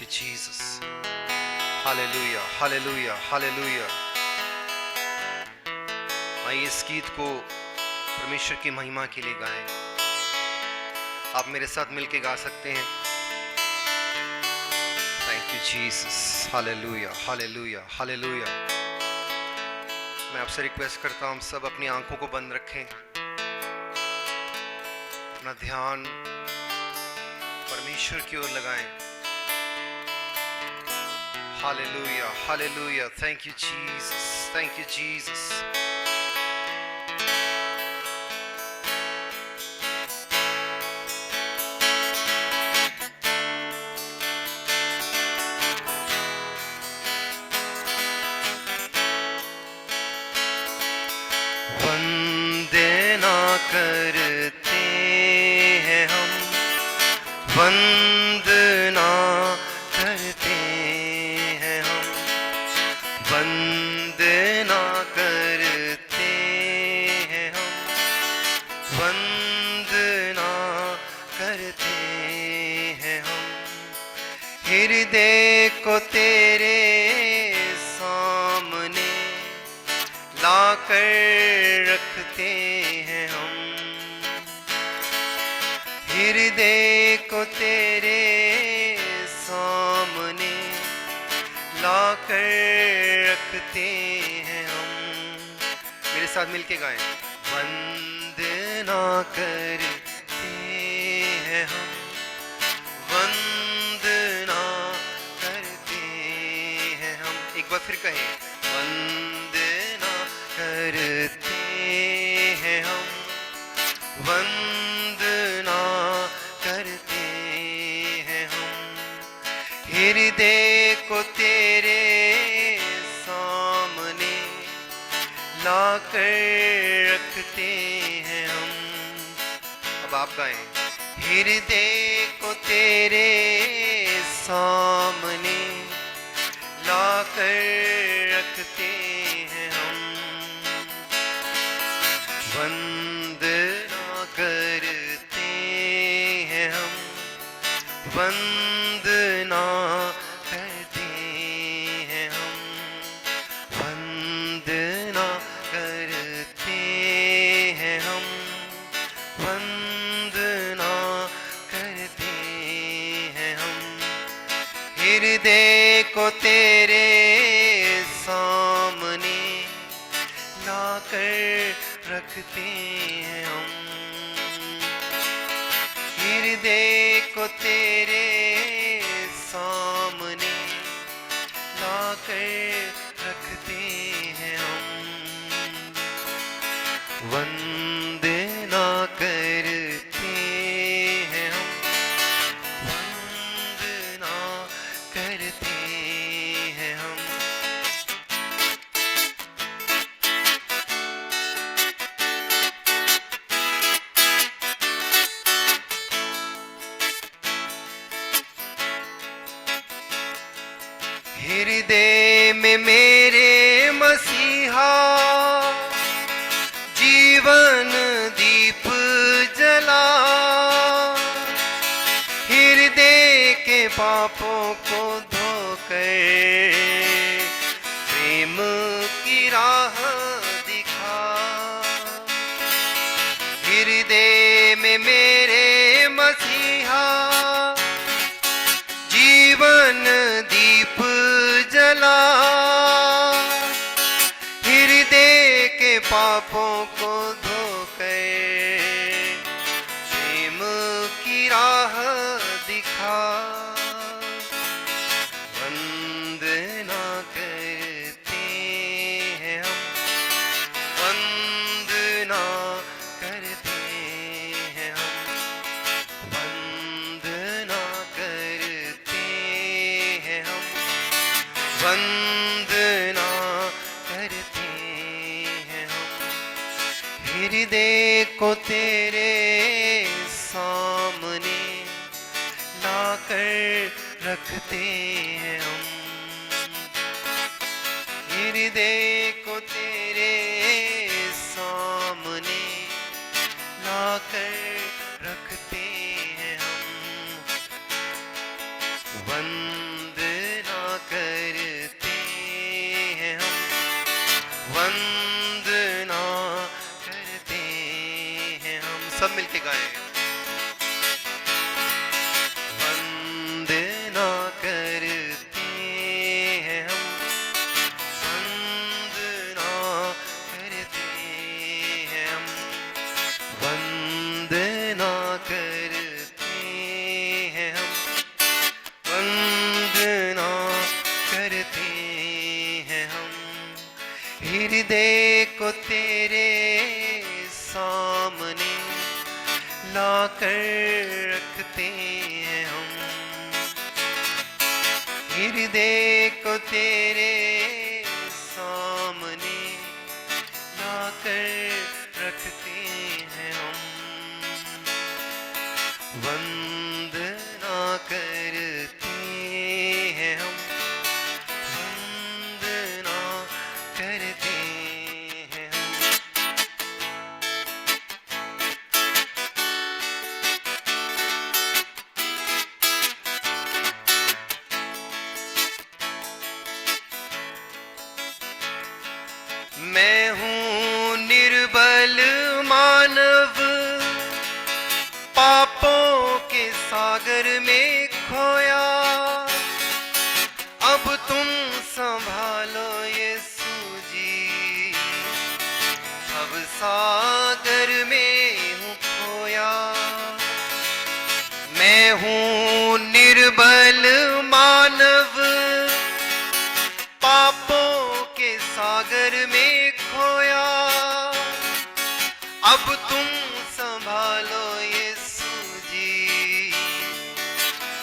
you, Jesus. Hallelujah, hallelujah, hallelujah. आइए इस गीत को परमेश्वर की महिमा के लिए गाएं। आप मेरे साथ मिलके गा सकते हैं। Thank you, Jesus. Hallelujah, hallelujah, hallelujah. मैं आपसे रिक्वेस्ट करता हूं, हम सब अपनी आंखों को बंद रखें, अपना ध्यान परमेश्वर की ओर लगाएं। Hallelujah, hallelujah. Thank you, Jesus. Thank you, Jesus. वंदना करते हैं हम, वंदना करते हैं हम, वंदना करते हैं हम, वंदना करते हैं हम। हृदय को तेरे सामने लाकर रखते हैं हम, हृदय को तेरे सामने लाकर रखते हैं हम। मेरे साथ मिलके गाएं। वंदना करते हैं हम, वंदना करते हैं हम। एक बार फिर कहें, वंदना करते हैं हम, वंदना करते हैं हम। हृदय को तेरे सामने लाकर रखते हैं हम। अब आप गाएं। हृदय को तेरे सामने लाकर रखते हैं हम, वंदना करते हैं हम, वंदना करते हैं हम, वंदना करते हैं हम, वंदना करते हैं हम। हृदय को तेरे सामने लाकर रखते हैं हम, हृदय को तेरे सामने लाकर रखते हैं हम, वंदना करते हैं हम, वंदना करते हैं हम। हृदय में मेरे मसीहा जीवन दीप जला, हृदय के पापों को धोकर प्रेम की राह दिखा। हृदय में मेरे मसीहा जीवन दीप जला, हृदय के पापों को धोकर प्रेम की राह दिखा। वंदना करते हैं हम, वंदना करते हैं हम, वंदना करते हैं हम, वंदना करते हैं हम। हृदय को तेरे सामने लाकर रखते हैं हम, हृदय को तेरे सामने लाकर रखते हैं हम, वंदना गाएं। वंदना करते हैं हम, वंदना करते हैं हम, वंदना करते हैं हम, वंदना करते हैं हम। हृदय को तेरे सामने लाकर रखते हैं हम, हृदय को तेरे सामने लाकर रखते हैं हम। वंदना करते हैं हम, वंदना करते हैं हम। मैं हूँ निर्बल मानव, पापों के सागर में खोया। अब तुम संभालो यीशु जी, अब सागर में हूँ खोया। मैं हूँ निर्बल मानव, पापों के सागर में खोया। अब तुम संभालो यीशु जी,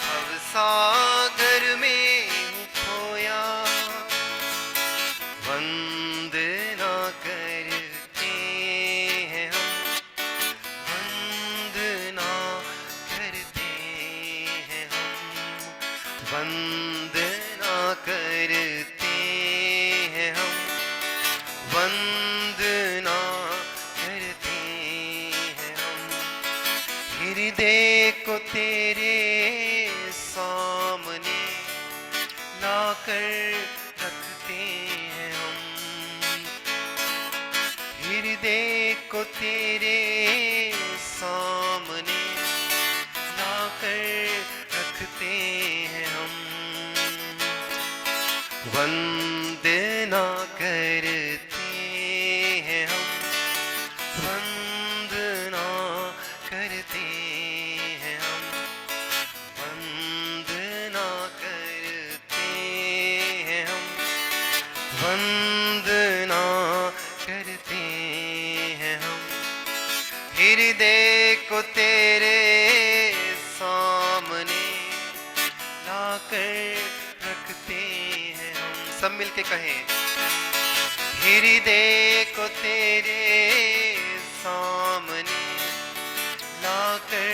अब सागर में हूँ खोया। वंदना करते हैं हम, वंदना करते हैं हम, वंदना करते हैं हम, वंदना करते हैं हम। हृदय को तेरे सामने लाकर रखते हैं हम, हृदय को तेरे सामने लाकर रखते हैं हम। वंदना करते हैं हम, वंदना करते हैं हम, वंदना करते हैं हम, वंदना करते हैं हम। हृदय को तेरे सामने लाकर रखते हैं हम। सब मिलके कहें, हृदय को तेरे सामने लाकर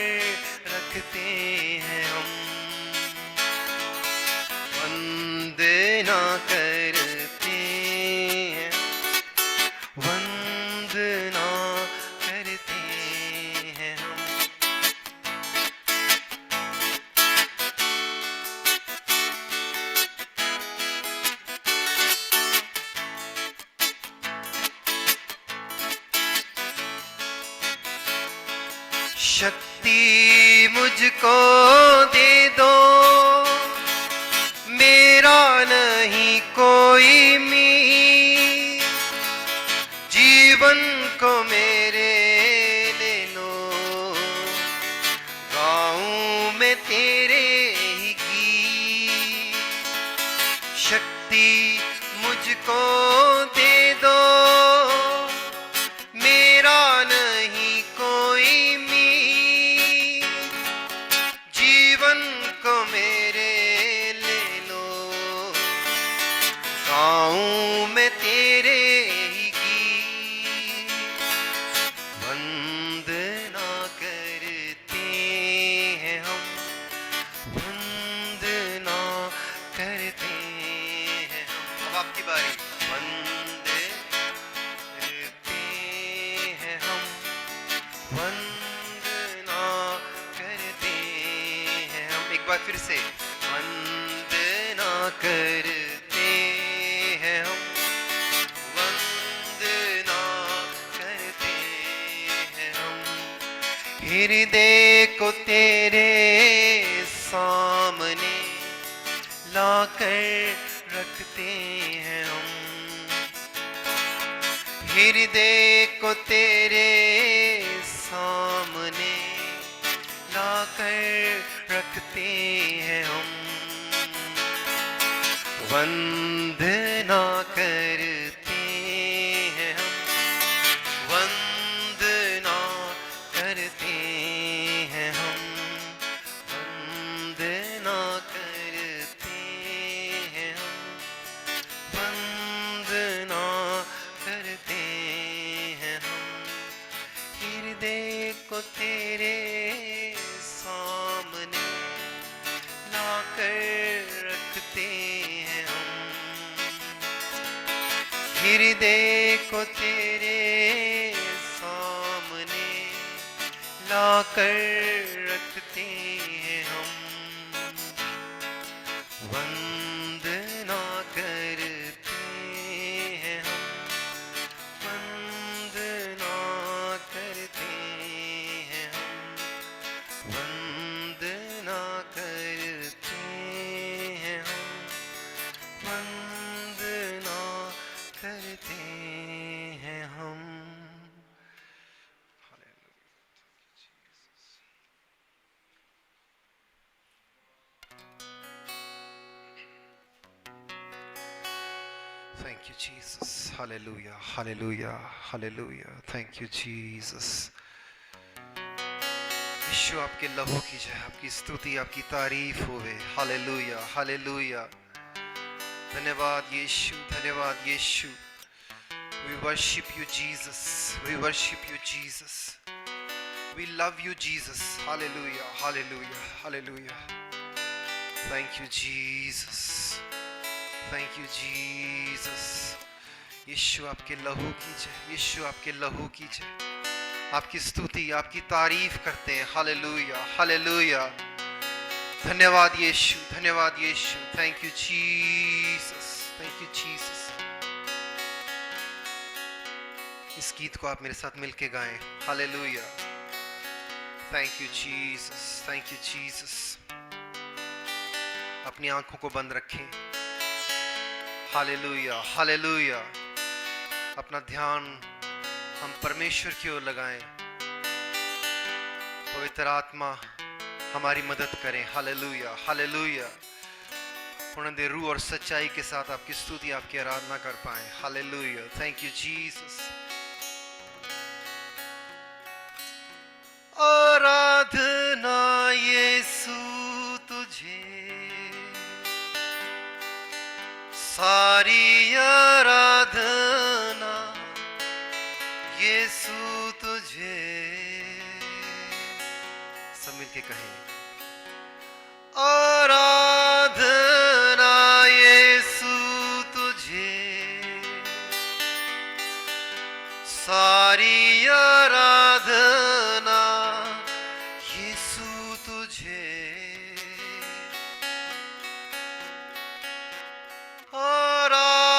रखते हैं हम। वंदना करते हैं, वंदना करते हैं हम। शक्ति मुझको दे दो, मेरा नहीं कोई मीत, जीवन को मेरे ले लो, गाऊं मैं तेरे ही गीत। शक्ति मुझको दे दो, मेरा नहीं कोई मीत, जीवन को मेरे ले लो, गाऊं मैं तेरे ही गीत। वंदना करते हैं हम, वंदना करते हैं हम। अब आपकी बारी। वंदना करते हैं हम, वंदना करते हैं हम। एक बार फिर से, वंदना करते हैं हम, वंदना करते हैं हम। हृदय को तेरे सामने लाकर रखते हैं हम, हृदय को तेरे सामने लाकर रखते हैं हम, वंदना करते हैं हम, वंदना करते हैं हम, वंदना करते हैं हम, वंदना करते हैं हम, हृदय को तेरे सामने लाकर रखते हैं हम, हृदय को तेरे सामने लाकर रखते हैं हम, वंदना करते हैं हम, वंदना करते हैं हम, वंदना करते हैं हम, वंदना करते हैं हम। Thank you, Jesus. Hallelujah, hallelujah, hallelujah. Thank you, Jesus. यीशु आपके लहू की जय, आपकी स्तुति, आपकी तारीफ होवे। हालेलुया, हालेलुया। धन्यवाद यीशु, धन्यवाद यीशु। We worship you, Jesus. We worship you, Jesus. We love you, Jesus. Hallelujah, hallelujah, hallelujah. Thank you, Jesus. Thank you, Jesus. यीशु आपके लहू की जय, यीशु आपके लहू की जय। आपकी स्तुति, आपकी तारीफ करते हैं। Hallelujah, hallelujah. धन्यवाद यीशु, धन्यवाद यीशु। Thank you Jesus, thank you Jesus. इस गीत को आप मेरे साथ मिलके गाएं। Hallelujah. Thank you Jesus, thank you Jesus. अपनी आंखों को बंद रखें। Hallelujah, hallelujah. अपना ध्यान हम परमेश्वर की ओर लगाएं। पवित्र आत्मा हमारी मदद करें। Hallelujah, hallelujah. पूर्ण दिल, रूह और सच्चाई के साथ आपकी स्तुति, आपकी आराधना कर पाएं। हालेलुया। Thank you Jesus. आराधना यीशु तुझे, सारी आराधना यीशु तुझे। सब मिलके कहें, आराधना यीशु तुझे, सारी आराधना यीशु तुझे।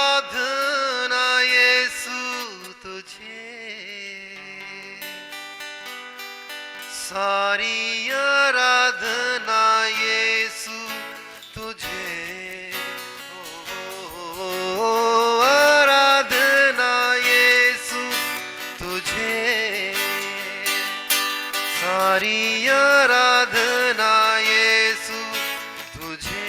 आराधना यीशु तुझे, सारी आराधना यीशु तुझे। ओ आराधना यीशु तुझे, सारी आराधना यीशु तुझे।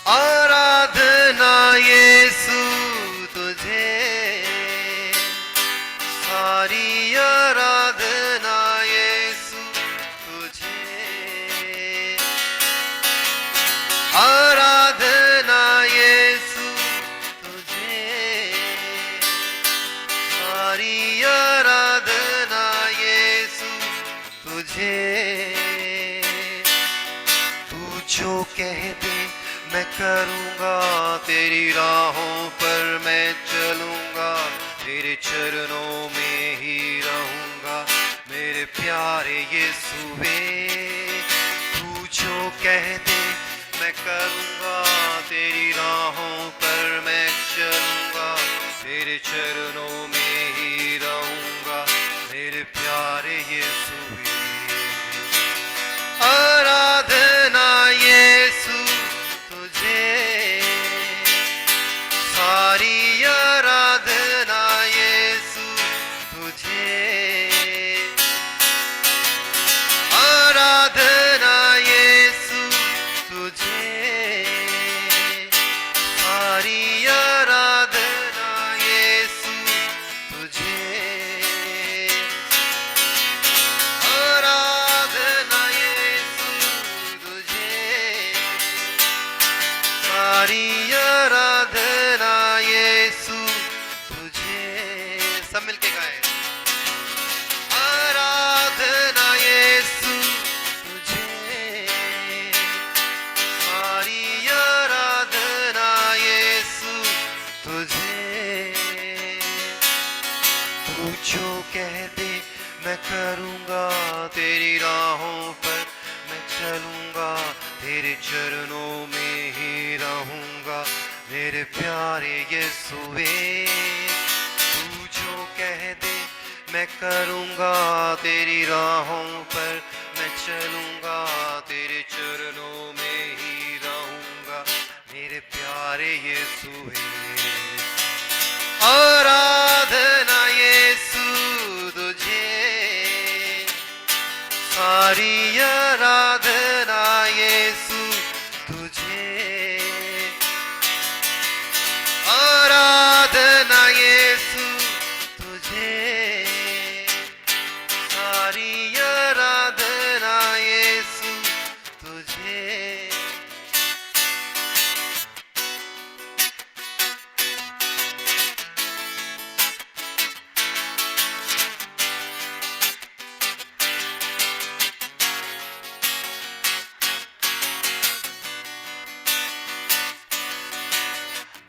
आराधना यीशु तुझे, सारी आराधना यीशु तुझे। आराधना यीशु तुझे, सारी आराधना यीशु तुझे। तू जो कह दे मैं करूँगा, तेरी राहों पर मैं चलूँगा, तेरे चरणों में ही रहूँगा मेरे प्यारे यीशुवे। तू कह दे मैं करूँगा, तेरी राहों पर मैं चलूँगा, तेरे चरणों में ही रहूँगा, मेरे प्यारे यीशु। आराधना यीशु तुझे, सारी आराधना यीशु तुझे, आराधना यीशु तुझे, सारी आराधना यीशु तुझे, आराधना यीशु तुझे, सारी आराधना यीशु तुझे। सब मिलके गाएं। आराधना यीशु तुझे, सारी आराधना यीशु तुझे। तू जो कह दे मैं करूँगा, तेरी राहों पर मैं चलूँगा, तेरे चरणों में ही रहूँगा, मेरे प्यारे यीशुवे। तू जो कह दे मैं करूँगा, तेरी राहों पर मैं चलूँगा, तेरे चरणों में ही रहूँगा, मेरे प्यारे यीशुवे। आराधना यीशु तुझे, सारी आराधना यीशु तुझे, आराधना यीशु तुझे, सारी आराधना यीशु तुझे।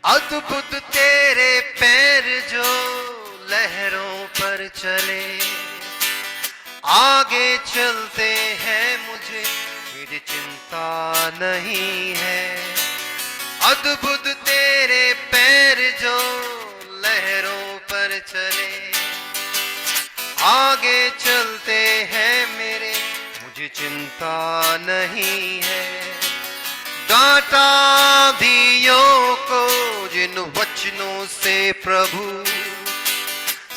अद्भुत तेरे पैर जो लहरों पर चले, आगे चलते हैं मुझे, मेरी चिंता नहीं है। अद्भुत तेरे पैर जो लहरों पर चले, आगे चलते हैं मेरे, मुझे चिंता नहीं है। डांटा धियों को जिन वचनों से प्रभु,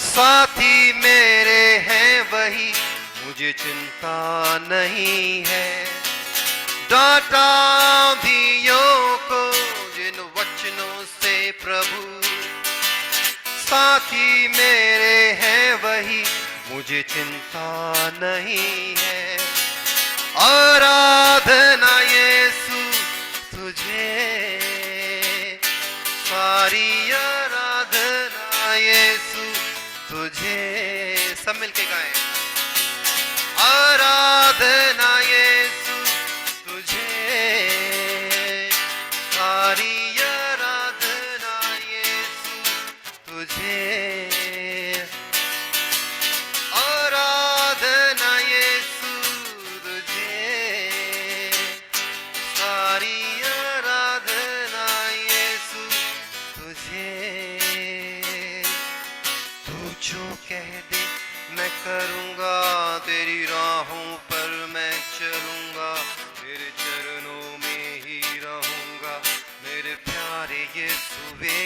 साथी मेरे हैं वही, मुझे चिंता नहीं है। डांटा धियों को जिन वचनों से प्रभु, साथी मेरे हैं वही, मुझे चिंता नहीं है। आराधना यीशु तुझे, सारी आराधना यीशु तुझे। सब मिलके गाएं। आराधना यीशु तुझे, सारी आराधना यीशु तुझे, आराधना यीशु तुझे, सारी आराधना यीशु तुझे। तू जो कह दे मैं करूँगा, तेरी राहों पर मैं चलूँगा, तेरे चरणों में ही रहूँगा, मेरे प्यारे यीशुवे।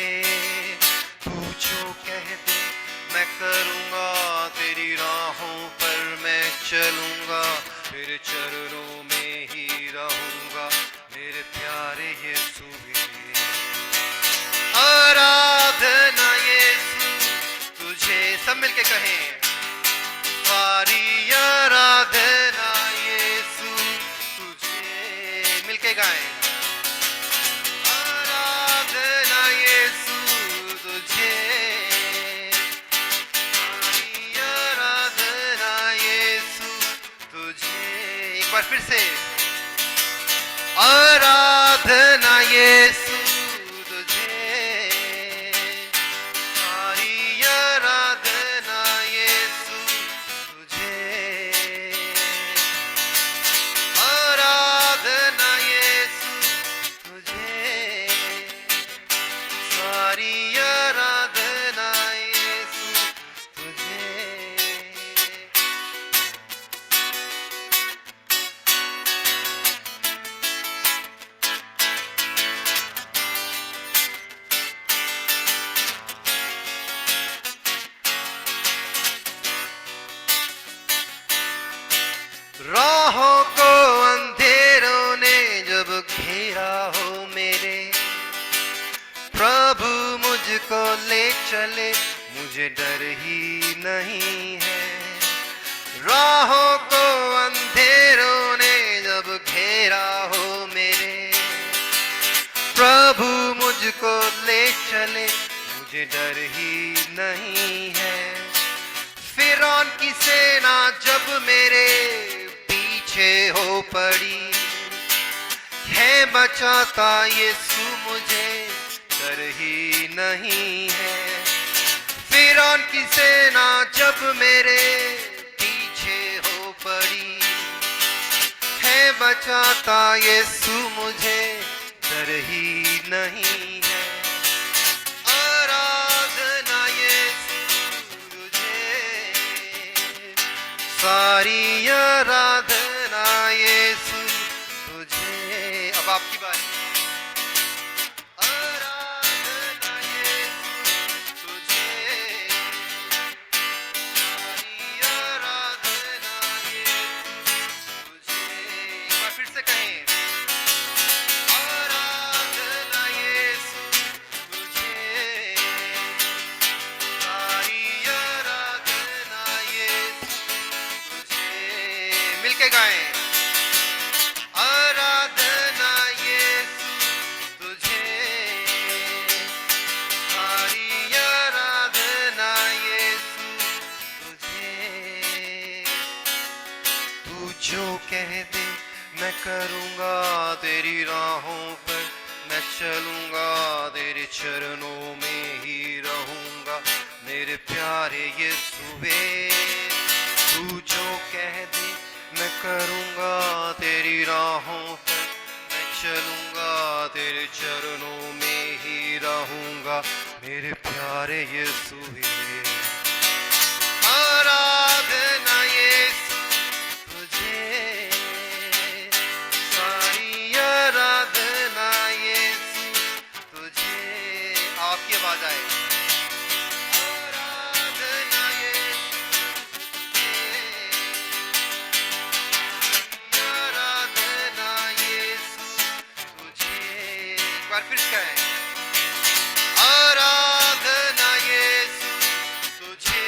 तू जो कह दे मैं करूँगा, तेरी राहों पर मैं चलूँगा, तेरे चरणों में ही रहूँगा, मेरे प्यारे यीशुवे। आराधना यीशु तुझे। सब मिलके कहें। सारी आराधना यीशु तुझे। मिलके गाएं। आराधना यीशु तुझे, सारी आराधना यीशु तुझे। एक बार फिर से। आराधना यीशु तुझे, सारी आराधना यीशु तुझे, आराधना मुझको ले चले, मुझे डर ही नहीं है। राहों को अंधेरों ने जब घेरा हो मेरे, प्रभु मुझको ले चले, मुझे डर ही नहीं है। फिरौन की सेना जब मेरे पीछे हो पड़ी, है बचाता यीशु मुझे, डर ही नहीं है। फिरौन की सेना जब मेरे पीछे हो पड़ी, है बचाता यीशु मुझे, डर ही नहीं है। आराधना यीशु तुझे, सारी आराधना यीशु तुझे। अब आपकी बारी। आराधना यीशु तुझे, सारी आराधना यीशु तुझे। एक बार फिर से कहें, आराधना यीशु तुझे, सारी आराधना यीशु तुझे। मिलके गाएं, आराधना यीशु तुझे, सारी आराधना यीशु तुझे। तू जो कह दे मैं करूँगा, तेरी राहों पर मैं चलूँगा, तेरे चरणों में ही रहूँगा, मेरे प्यारे यीशुवे। तू जो कह दे मैं करूँगा, तेरी राहों पर मैं चलूँगा, तेरे चरणों में ही रहूँगा, मेरे प्यारे यीशुवे। आराधना यीशु तुझे, सारी आराधना यीशु तुझे। आपकी आवाज आए, आराधना यीशु तुझे, आराधना यीशु तुझे। एक बार फिर से आए, आराधना यीशु तुझे,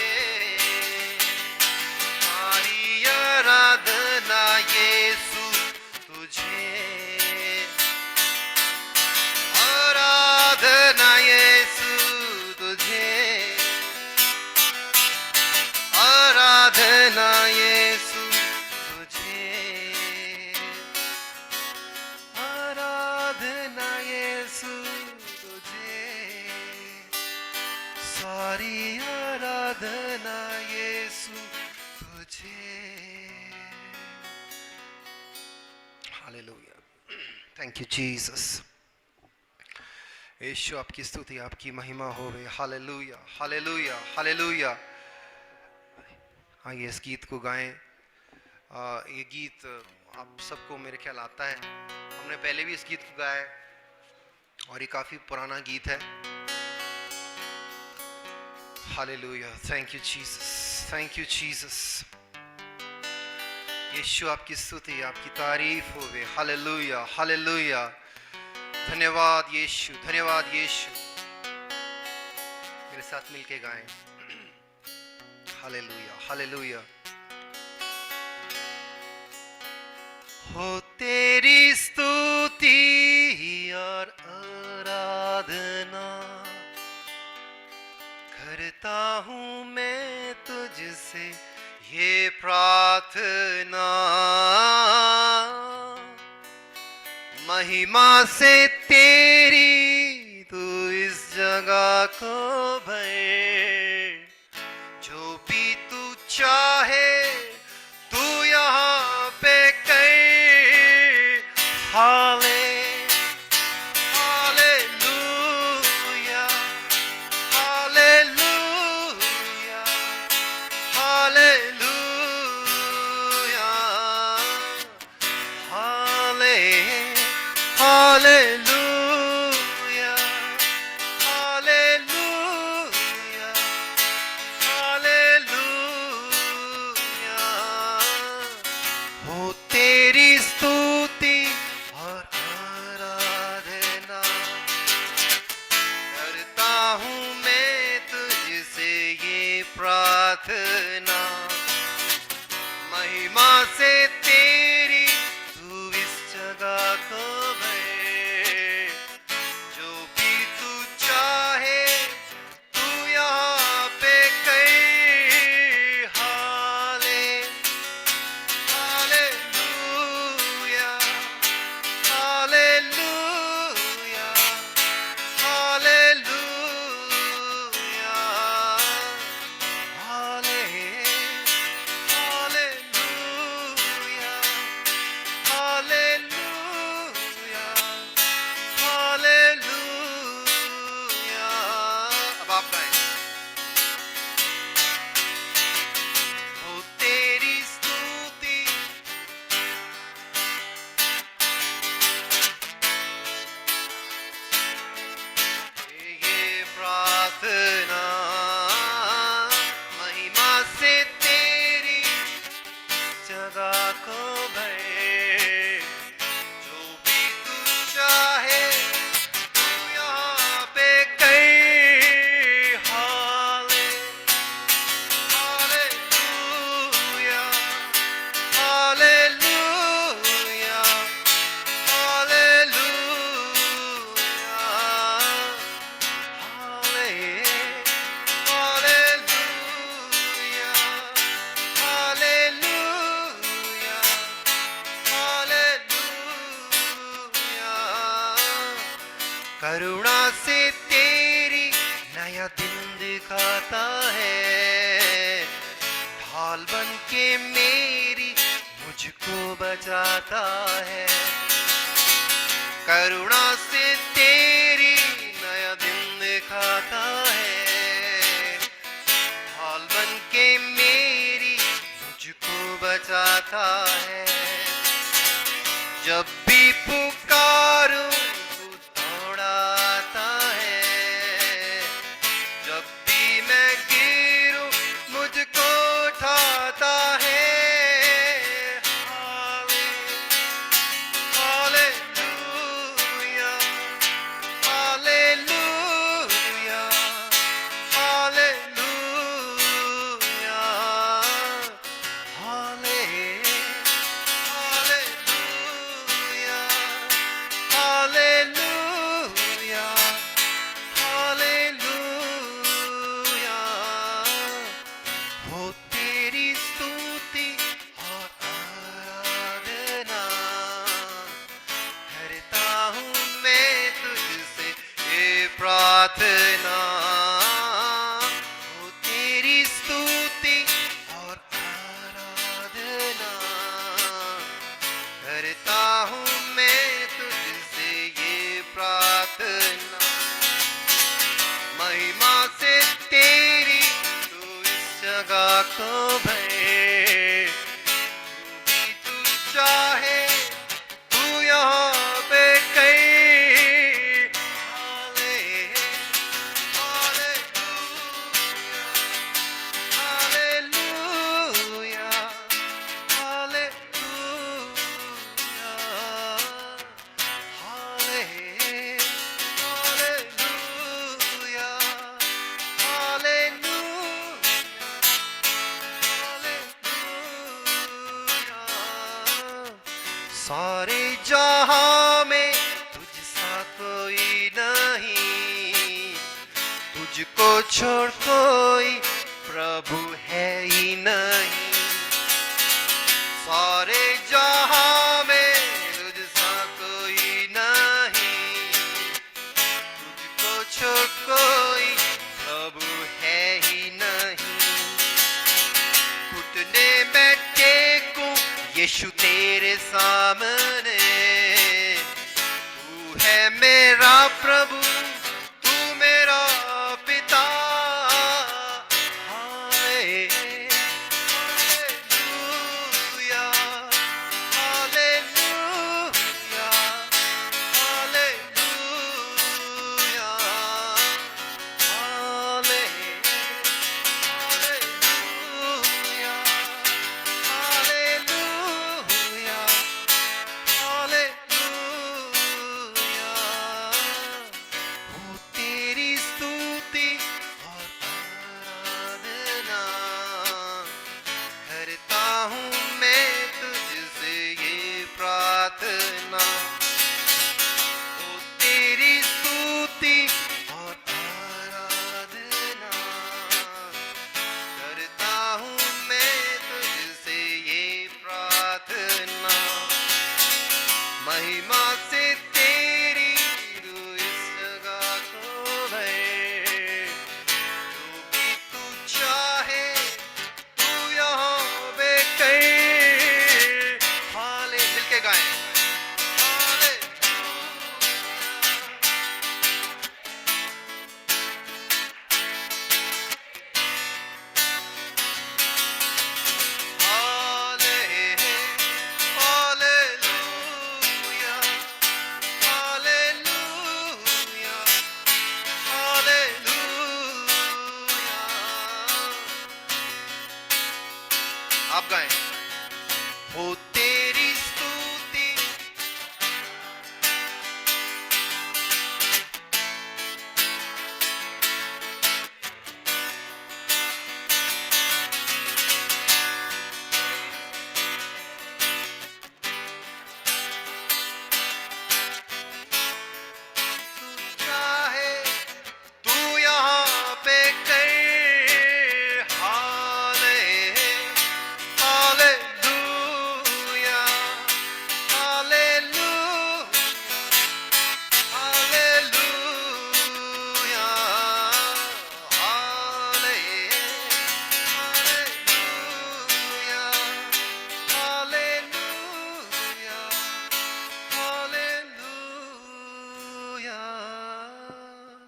सारी आराधना यीशु तुझे। आराधना यीशु तुझे, आराधना यीशु तुझे, आराधना यीशु तुझे, सारी आराधना यीशु तुझे। हालेलुया, थैंक यू जीसस। यीशु आपकी स्तुति, आपकी महिमा होवे। हालेलुया, हालेलुया, हालेलुया। आइए इस गीत को गाएं। ये गीत आप सबको मेरे ख्याल आता है, हमने पहले भी इस गीत को गाया है और ये काफ़ी पुराना गीत है। हालेलुया, thank you Jesus, thank you Jesus. यीशु आपकी स्तुति, आपकी तारीफ होवे। हालेलुया, हालेलुया। धन्यवाद यीशु, धन्यवाद यीशु। मेरे साथ मिलके गाएं। हालेलुया, हालेलुया। हो तेरी स्तुति और आराधना करता हूँ मैं तुझसे ये प्रार्थना, महिमा से तेरी तू इस जगह को भर, जो भी तू चाहे तू यहाँ पे कर। हाले हालेलुया, हालेलुया, हालेलुया, हाले हालेलुया, हालेलुया, हालेलुया। हो तेरी स्तुति और आराधना करता हूँ करुणा से तेरी नया दिन दिखाता है, ढाल बन के मेरी मुझको बचाता है। करुणा से तेरी नया दिन दिखाता है, ढाल बन के मेरी मुझको बचाता है। जब भी पुकारूं तू दौड़ाता है, जब भी मैं गिरूं मुझको उठाता है। हालेलुया, हालेलुया, हालेलुया, हालेलुया, हालेलुया। हो तेरी स्तुति और आराधना करता हूँ मैं तुझसे ये प्रार्थना। हो तेरी स्तुति और आराधना करता हूँ मैं तुझसे ये प्रार्थना। महिमा से तेरी तू इस जगह को भरे, तू भी तू चाहे तू यहाँ पे कहीं। हालेलुया, हालेलुया, हालेलुया, हालेलुया। सारे जहां में तुझसा कोई नहीं, तुझको छोड़ कोई प्रभु है ही नहीं। सारे जहां में तुझसा कोई नहीं, तुझको छोड़ कोई प्रभु है ही नहीं। घुटने में टेकूं यीशु तेरे सामने, तू है मेरा प्रभु, तू मेरा पिता। हालेलुया, हालेलुया, हालेलुया, हालेलुया, हालेलुया, हालेलुया। हो तेरी स्तुति और आराधना करता हूँ मैं तुझसे ये प्रार्थना। हो तेरी स्तुति और आराधना करता हूँ मैं तुझसे ये प्रार्थना। महिमा से तेरी तू इस जगह को भरे, जो भी तू चाहे तू यहाँ पे कहीं। हाले मिलके गाएं। हाले, hallelujah,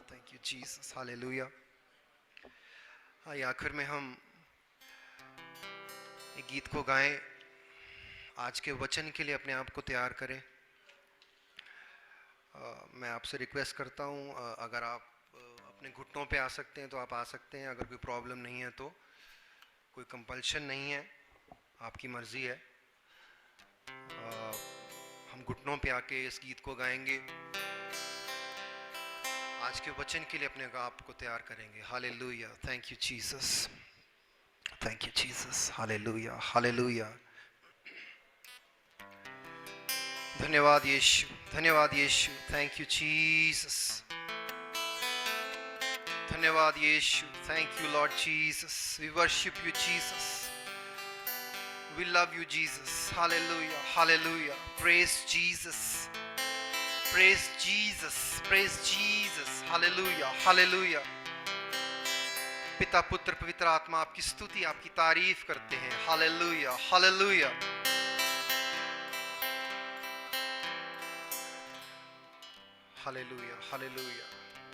thank you Jesus, hallelujah. आइए आखिर में हम एक गीत को गाएं, आज के वचन के लिए अपने आप को तैयार करें। मैं आपसे रिक्वेस्ट करता हूं, अगर आप अपने घुटनों पे आ सकते हैं तो आप आ सकते हैं, अगर कोई प्रॉब्लम नहीं है तो। कोई कंपल्शन नहीं है, आपकी मर्जी है। हम घुटनों पे आके इस गीत को गाएंगे, आज के वचन के लिए अपने आप को तैयार करेंगे। हालेलुया, thank you Jesus, thank you Jesus, हालेलुया, हालेलुया। धन्यवाद यीशु, धन्यवाद यीशु, थैंक यू जीसस। धन्यवाद यीशु, thank you Lord Jesus. We worship you Jesus, we love you Jesus, हालेलुया, हालेलुया। Praise Jesus, praise Jesus, praise Jesus, हालेलुया, हालेलुया। पिता, पुत्र, पवित्र आत्मा आपकी स्तुति, आपकी तारीफ करते हैं। हालेलुया, हालेलुया। हालेलुया, हालेलुया।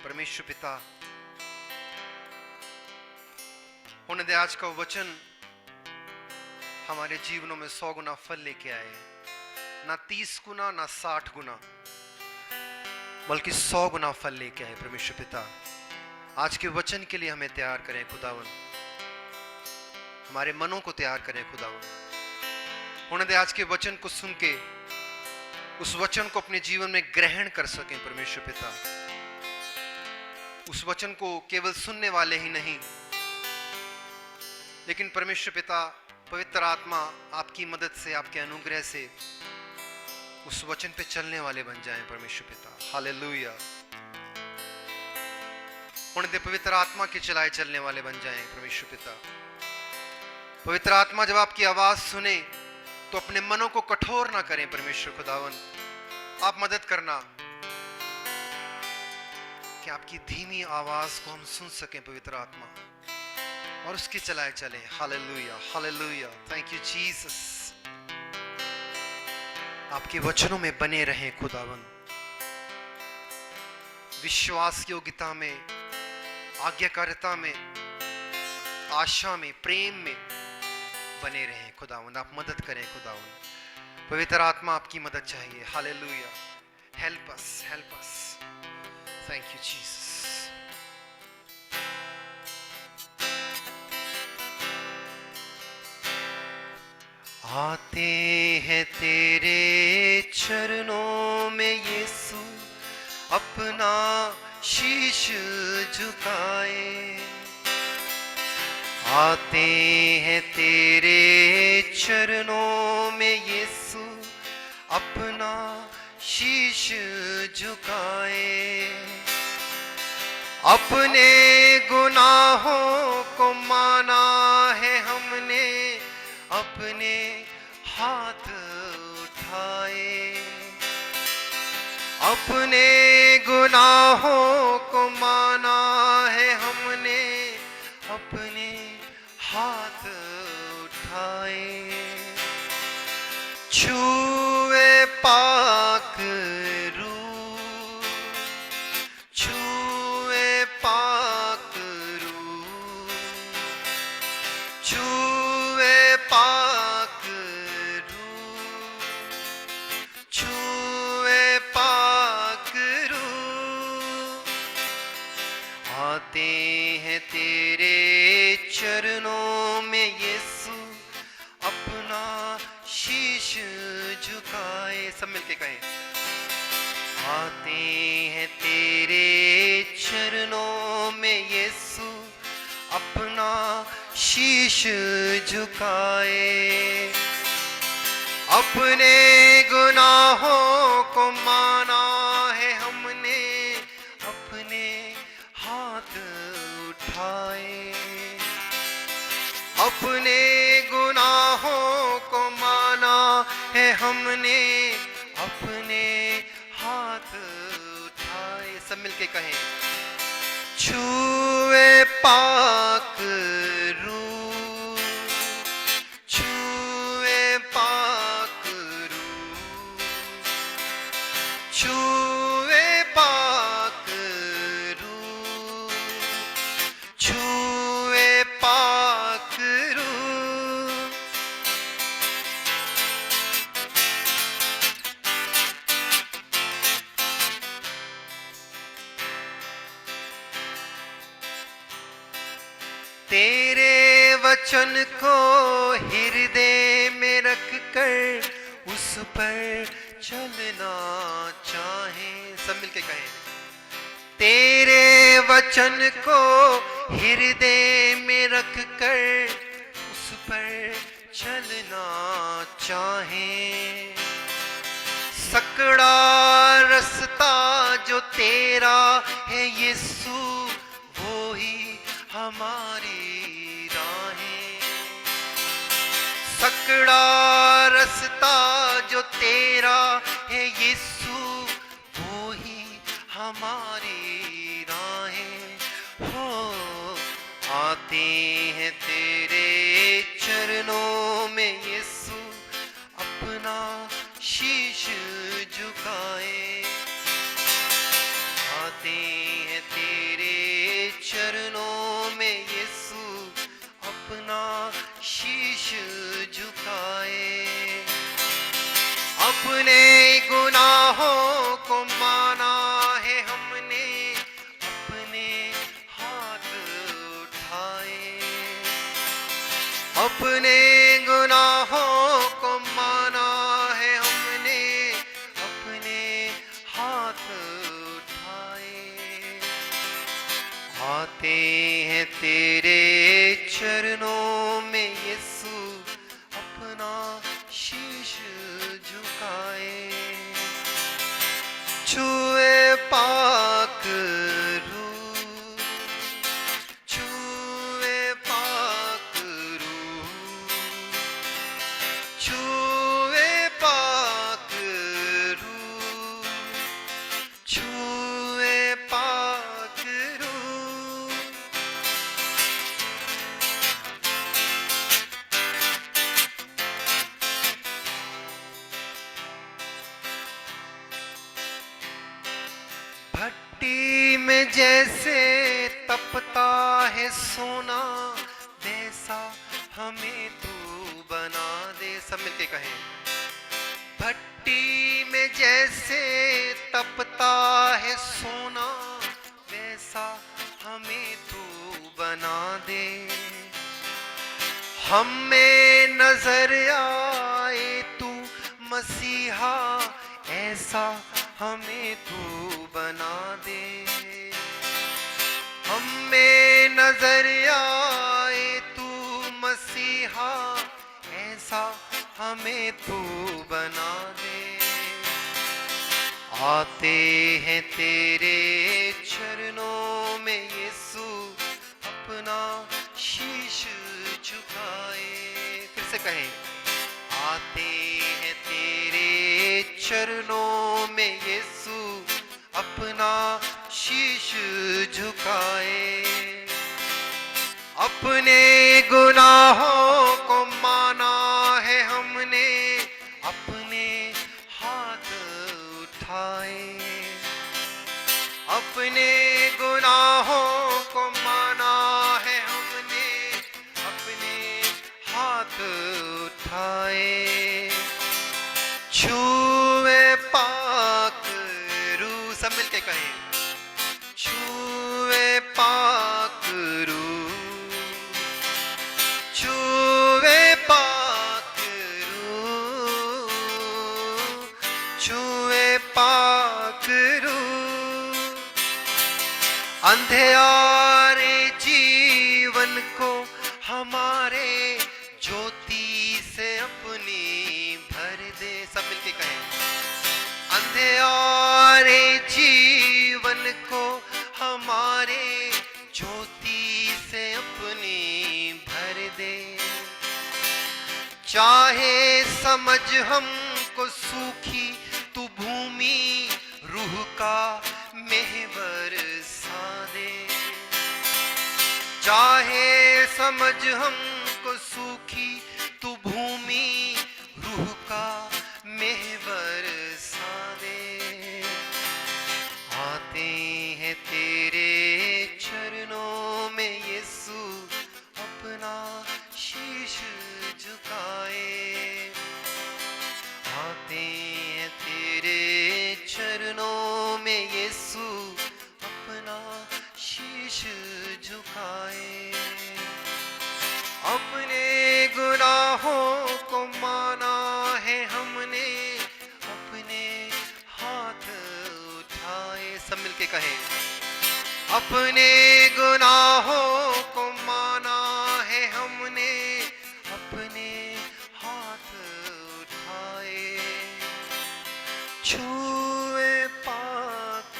परमेश्वर पिता, होने दे आज का वचन हमारे जीवनों में 100 गुना फल लेके आए, ना 30 गुना ना 60 गुना, बल्कि 100 गुना फल लेके आए। परमेश्वर पिता, आज के वचन के लिए हमें तैयार करें खुदावन, हमारे मनों को तैयार करें खुदावन। होने दे आज के वचन को सुन के उस वचन को अपने जीवन में ग्रहण कर सकें। परमेश्वर पिता, उस वचन को केवल सुनने वाले ही नहीं, लेकिन परमेश्वर पिता, पवित्र आत्मा आपकी मदद से, आपके अनुग्रह से उस वचन पे चलने वाले बन जाएं। परमेश्वर पिता, हालेलुया। होने दे पवित्र आत्मा के चलाए चलने वाले बन जाएं। परमेश्वर पिता, पवित्र आत्मा जब आपकी आवाज सुने तो अपने मनों को कठोर ना करें। परमेश्वर खुदावन, आप मदद करना कि आपकी धीमी आवाज को हम सुन सकें पवित्र आत्मा, और उसके चलाए चले। Hallelujah, hallelujah, thank you Jesus. आपके वचनों में बने रहें खुदावन, विश्वास योग्यता में, आज्ञाकारिता में, आशा में, प्रेम में बने रहें खुदावन। आप मदद करें खुदावन, पवित्र आत्मा आपकी मदद चाहिए। Hallelujah, help us, help us, thank you Jesus. आते हैं तेरे चरणों में यीशु, अपना शीश झुकाए। आते हैं तेरे चरणों में यीशु, अपना शीश झुकाए। अपने गुनाहों को माना है हमने, अपने हाथ उठाए। अपने गुनाहों को माना है हमने, अपने हाथ उठाए। छुए पाक रूह, छुए पाक रूह, छुए पाक रूह, छुए पाक रूह। आते हैं तेरे चरणों में यीशु, अपना शीश झुकाए। सब मिलके कहें, आते हैं तेरे चरणों में यीशु, अपना शीश झुकाए। अपने गुनाहों को माना है हमने, अपने हाथ उठाए। अपने गुनाहों को माना है हमने, अपने हाथ उठाए। सब मिलके कहें, छुए पाक रूह, छुए पाक रूह, छुए पाक तेरे वचन को हृदय में रख कर उस पर चलना चाहे। सब मिलके कहें, तेरे वचन को हृदय में रख कर उस पर चलना चाहे। सकड़ा रास्ता जो तेरा है यीशु, वो ही हमारी राहें। सकड़ा रास्ता जो तेरा है यीशु, वो ही हमारी राहें। हो आते हैं तेरे चरणों में यीशु, अपना शीश झुकाए। आते हैं तेरे चरणों में यीशु, अपना शीश झुकाए। अपने गुनाहों को माना है हमने, अपने हाथ उठाए। अपने गुनाहों को माना है हमने, अपने हाथ उठाए। आते हैं तेरे चरणों में यीशु, अपना शीश झुकाए। छुए पाक रूह, छुए पाक रूह, छुए पाक रूह, छुए पाक रूह। भट्टी में जैसे तपता है सोना, वैसा हमें तू बना दे। सब मिलके कहें, भट्टी में जैसे तपता है सोना, वैसा हमें तू बना दे। हम में नजर आए तू मसीहा, ऐसा हमें तू बना दे। हम में नजर आए तू मसीहा, ऐसा हमें तू बना दे। आते हैं तेरे चरणों में यीशु, अपना शीश झुकाए। फिर से कहें, आते हैं तेरे चरणों में यीशु, अपना शीश झुकाए। अपने गुनाहों को माना है हमने, अपने हाथ उठाए। अपने गुनाहों को माना है हमने, अपने हाथ उठाए। छुए पाक रूह, सब मिलके कहें, छुए पाक रूह, छुए पाक रूह, छुए पाक रूह। अंधेरे जीवन को हमारे ज्योति से अपनी भर दे। सब मिलके कहें, अंधेरे जीवन को हमारे ज्योति से अपनी भर दे। चाहे समझ हमको सूखी तू भूमि, रूह का मेहवर सा दे। चाहे समझ हमको सूखी तू भूमि, रूह का मेहवर सा दे। आते हैं तेरे चरणों में यीशु, अपना शीश झुकाए। आते हैं तेरे चरणों में यीशु, अपना शीश झुकाए। सब मिलके कहें, अपने गुनाहों को माना है हमने, अपने हाथ उठाए, छुए पाक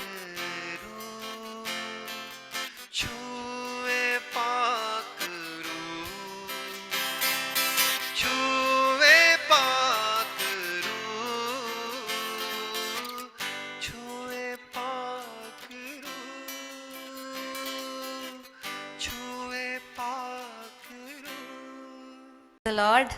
रूह, छुए पाक रूह, छुए पाक रूह, छुए पाक रूह, छुए पाक रूह। लॉर्ड,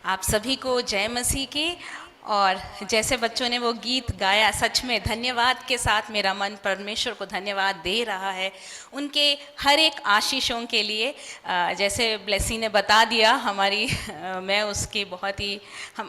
आप सभी को जय मसीह की। और जैसे बच्चों ने वो गीत गाया, सच में धन्यवाद के साथ मेरा मन परमेश्वर को धन्यवाद दे रहा है उनके हर एक आशीषों के लिए। जैसे ब्लेसी ने बता दिया, मैं उसकी बहुत ही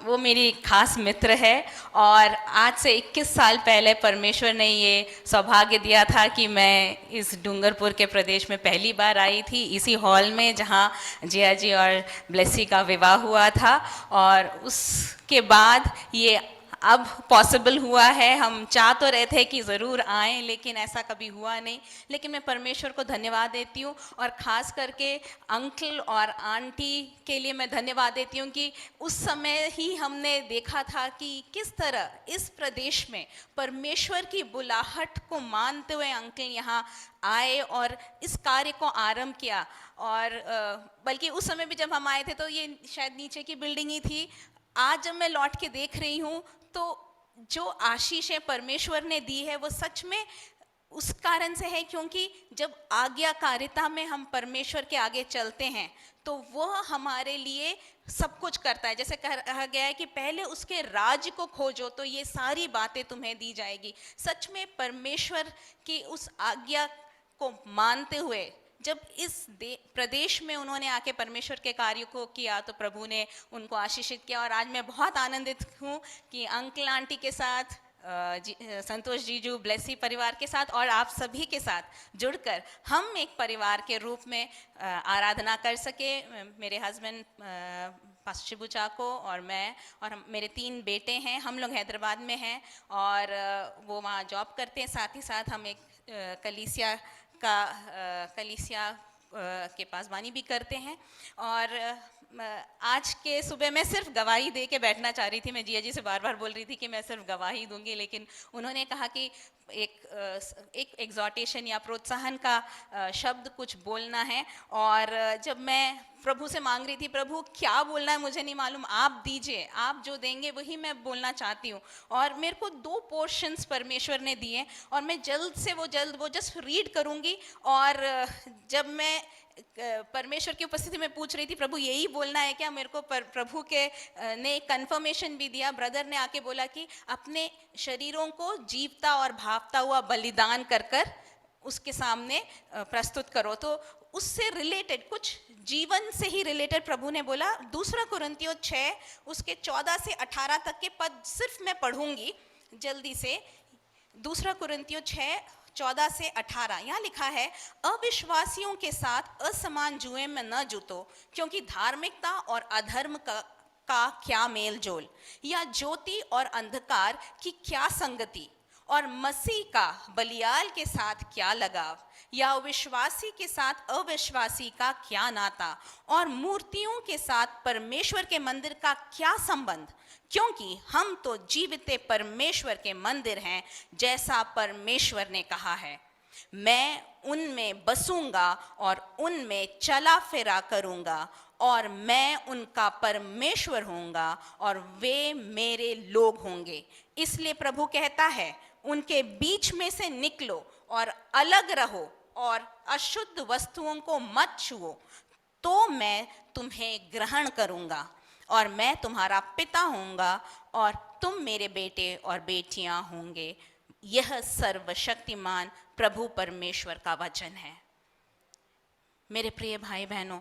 वो मेरी खास मित्र है। और आज से 21 साल पहले परमेश्वर ने ये सौभाग्य दिया था कि मैं इस डूंगरपुर के प्रदेश में पहली बार आई थी, इसी हॉल में जहाँ जिया जी और ब्लेसी का विवाह हुआ था। और उसके बाद ये अब पॉसिबल हुआ है। हम चाह तो रहे थे कि ज़रूर आएँ, लेकिन ऐसा कभी हुआ नहीं। लेकिन मैं परमेश्वर को धन्यवाद देती हूँ, और ख़ास करके अंकल और आंटी के लिए मैं धन्यवाद देती हूँ कि उस समय ही हमने देखा था कि किस तरह इस प्रदेश में परमेश्वर की बुलाहट को मानते हुए अंकल यहाँ आए और इस कार्य को आरंभ किया। और बल्कि उस समय भी जब हम आए थे तो ये शायद नीचे की बिल्डिंग ही थी। आज जब मैं लौट के देख रही हूँ तो जो आशीषें परमेश्वर ने दी है वो सच में उस कारण से है क्योंकि जब आज्ञाकारिता में हम परमेश्वर के आगे चलते हैं तो वह हमारे लिए सब कुछ करता है। जैसे कहा गया है कि पहले उसके राज्य को खोजो तो ये सारी बातें तुम्हें दी जाएगी। सच में परमेश्वर की उस आज्ञा को मानते हुए जब इस प्रदेश में उन्होंने आके परमेश्वर के कार्य को किया तो प्रभु ने उनको आशीषित किया। और आज मैं बहुत आनंदित हूँ कि अंकल आंटी के साथ, संतोष जीजू, ब्लेसी परिवार के साथ और आप सभी के साथ जुड़कर हम एक परिवार के रूप में आराधना कर सके। मेरे हस्बैंड पास्टर शिबू चाको और मैं और मेरे 3 बेटे हैं। हम लोग हैदराबाद में हैं और वो वहाँ जॉब करते हैं। साथ ही साथ हम एक कलीसिया के पासबानी भी करते हैं। और आज के सुबह मैं सिर्फ गवाही दे के बैठना चाह रही थी। मैं जिया जी से बार बार बोल रही थी कि मैं सिर्फ गवाही दूंगी, लेकिन उन्होंने कहा कि एक एग्जॉर्टेशन या प्रोत्साहन का शब्द कुछ बोलना है। और जब मैं प्रभु से मांग रही थी, प्रभु क्या बोलना है मुझे नहीं मालूम, आप दीजिए, आप जो देंगे वही मैं बोलना चाहती हूँ। और मेरे को 2 पोर्शंस परमेश्वर ने दिए और मैं जल्द वो जस्ट रीड करूँगी। और जब मैं परमेश्वर की उपस्थिति में पूछ रही थी प्रभु यही बोलना है क्या, मेरे को प्रभु के ने कंफर्मेशन भी दिया। ब्रदर ने आके बोला कि अपने शरीरों को जीवता और भावता हुआ बलिदान कर कर उसके सामने प्रस्तुत करो। तो उससे रिलेटेड कुछ जीवन से ही रिलेटेड प्रभु ने बोला। 2 कुरिन्थियों 6 उसके 14 से 18 तक के पद सिर्फ मैं पढ़ूंगी जल्दी से। 2 कुरिन्थियों 6 14 से 18 यहाँ लिखा है, अविश्वासियों के साथ असमान जुए में न जुटो, क्योंकि धार्मिकता और अधर्म का क्या मेल जोल, या ज्योति और अंधकार की क्या संगति, और मसीह का बलियाल के साथ क्या लगाव, या विश्वासी के साथ अविश्वासी का क्या नाता, और मूर्तियों के साथ परमेश्वर के मंदिर का क्या संबंध, क्योंकि हम तो जीवित परमेश्वर के मंदिर हैं, जैसा परमेश्वर ने कहा है, मैं उनमें बसूंगा और उनमें चला फिरा करूंगा, और मैं उनका परमेश्वर होऊंगा और वे मेरे लोग होंगे। इसलिए प्रभु कहता है, उनके बीच में से निकलो और अलग रहो और अशुद्ध वस्तुओं को मत छुओ, तो मैं तुम्हें ग्रहण करूंगा और मैं तुम्हारा पिता होऊंगा और तुम मेरे बेटे और बेटियां होंगे। यह सर्वशक्तिमान प्रभु परमेश्वर का वचन है। मेरे प्रिय भाई बहनों,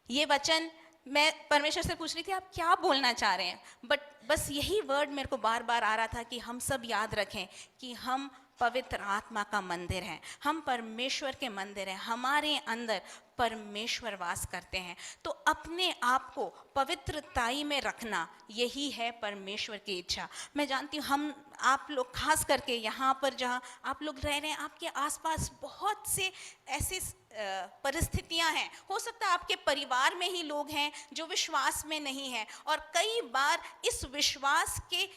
ये वचन मैं परमेश्वर से पूछ रही थी आप क्या बोलना चाह रहे हैं, बट बस यही वर्ड मेरे को बार बार आ रहा था कि हम सब याद रखें कि हम पवित्र आत्मा का मंदिर हैं, हम परमेश्वर के मंदिर हैं, हमारे अंदर परमेश्वर वास करते हैं। तो अपने आप को पवित्रताई में रखना, यही है परमेश्वर की इच्छा। मैं जानती हूँ हम आप लोग खास करके यहाँ पर जहाँ आप लोग रह रहे हैं, आपके आसपास बहुत से ऐसे परिस्थितियां हैं। हो सकता है आपके परिवार में ही लोग हैं जो विश्वास में नहीं हैं, और कई बार इस विश्वास के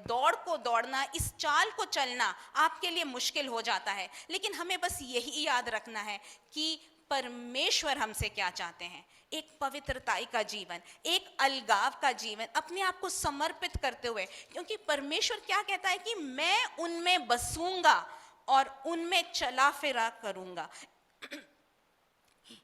दौड़ को दौड़ना, इस चाल को चलना आपके लिए मुश्किल हो जाता है। लेकिन हमें बस यही याद रखना है कि परमेश्वर हमसे क्या चाहते हैं। एक पवित्रताई का जीवन, एक अलगाव का जीवन, अपने आप को समर्पित करते हुए, क्योंकि परमेश्वर क्या कहता है कि मैं उनमें बसूंगा और उनमें चला फिरा करूंगा।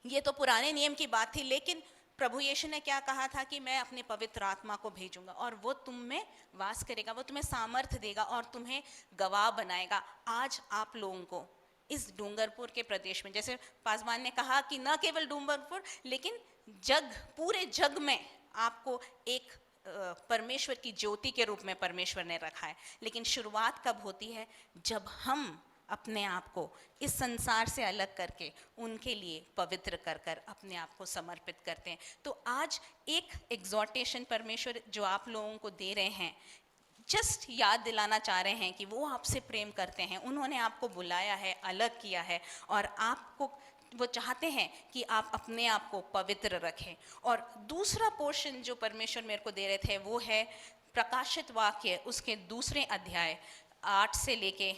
ये तो पुराने नियम की बात थी, लेकिन प्रभु यीशु ने क्या कहा था कि मैं अपने पवित्र आत्मा को भेजूंगा और वो तुम में वास करेगा, वो तुम्हें सामर्थ देगा और तुम्हें गवाह बनाएगा। आज आप लोगों को इस डूंगरपुर के प्रदेश में, जैसे पासवान ने कहा कि न केवल डूंगरपुर लेकिन पूरे जग में आपको एक परमेश्वर की ज्योति के रूप में परमेश्वर ने रखा है। लेकिन शुरुआत कब होती है? जब हम अपने आप को इस संसार से अलग करके उनके लिए पवित्र कर कर अपने आप को समर्पित करते हैं। तो आज एक एग्जॉर्टेशन परमेश्वर जो आप लोगों को दे रहे हैं, जस्ट याद दिलाना चाह रहे हैं कि वो आपसे प्रेम करते हैं, उन्होंने आपको बुलाया है, अलग किया है, और आपको वो चाहते हैं कि आप अपने आप को पवित्र रखें। और दूसरा पोर्शन जो परमेश्वर मेरे को दे रहे थे वो है प्रकाशित वाक्य, उसके 2 अध्याय 8 से लेके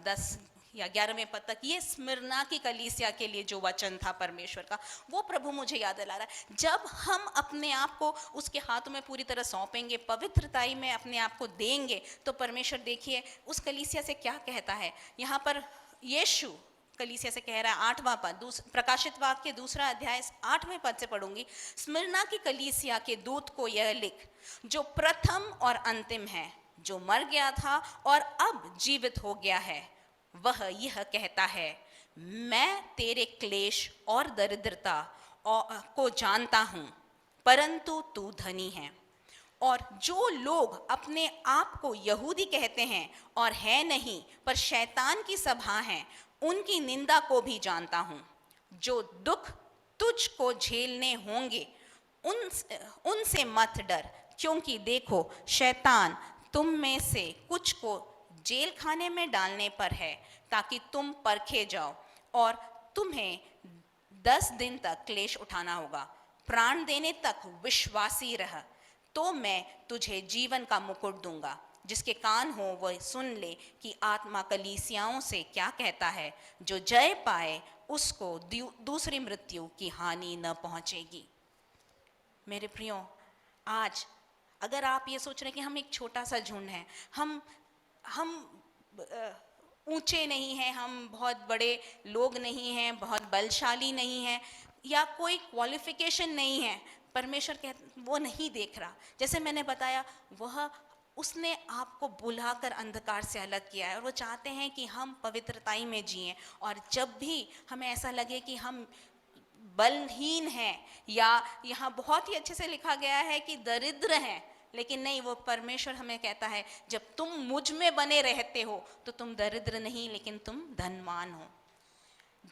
10 या 11वें पद तक। ये स्मिरना की कलीसिया के लिए जो वचन था परमेश्वर का, वो प्रभु मुझे याद दिला रहा है। जब हम अपने आप को उसके हाथों में पूरी तरह सौंपेंगे, पवित्रताई में अपने आप को देंगे, तो परमेश्वर देखिए उस कलीसिया से क्या कहता है। यहाँ पर यीशु कलीसिया से कह रहा है, 8वां पद, प्रकाशित वाक्य 2 अध्याय 8वें पद से पढ़ूंगी। स्मिरना की कलीसिया के दूत को यह लिख, जो प्रथम और अंतिम है, जो मर गया था और अब जीवित हो गया है, वह यह कहता है, मैं तेरे क्लेश और दरिद्रता को जानता हूं, परंतु तू धनी है, और जो लोग अपने आप को यहूदी कहते हैं और है नहीं पर शैतान की सभा हैं, उनकी निंदा को भी जानता हूं। जो दुख तुझको झेलने होंगे उनसे मत डर, क्योंकि देखो शैतान तुम में से कुछ को जेल खाने में डालने पर है, ताकि तुम परखे जाओ, और तुम्हें 10 दिन तक क्लेश उठाना होगा। प्राण देने तक विश्वासी रह, तो मैं तुझे जीवन का मुकुट दूंगा। जिसके कान हो वह सुन ले कि आत्मा कलीसियाओं से क्या कहता है। जो जय पाए उसको दूसरी मृत्यु की हानि न पहुंचेगी। मेरे प्रियो, आज अगर आप ये सोच रहे हैं कि हम एक छोटा सा झुंड हैं, हम ऊंचे नहीं हैं, हम बहुत बड़े लोग नहीं हैं, बहुत बलशाली नहीं हैं, या कोई क्वालिफिकेशन नहीं है, परमेश्वर वो नहीं देख रहा। जैसे मैंने बताया, उसने आपको बुलाकर अंधकार से अलग किया है, और वो चाहते हैं कि हम पवित्रताई में जिएं। और जब भी हमें ऐसा लगे कि हम बलहीन हैं, या यहाँ बहुत ही अच्छे से लिखा गया है कि दरिद्र हैं, लेकिन नहीं, वो परमेश्वर हमें कहता है जब तुम मुझ में बने रहते हो तो तुम दरिद्र नहीं लेकिन तुम धनवान हो।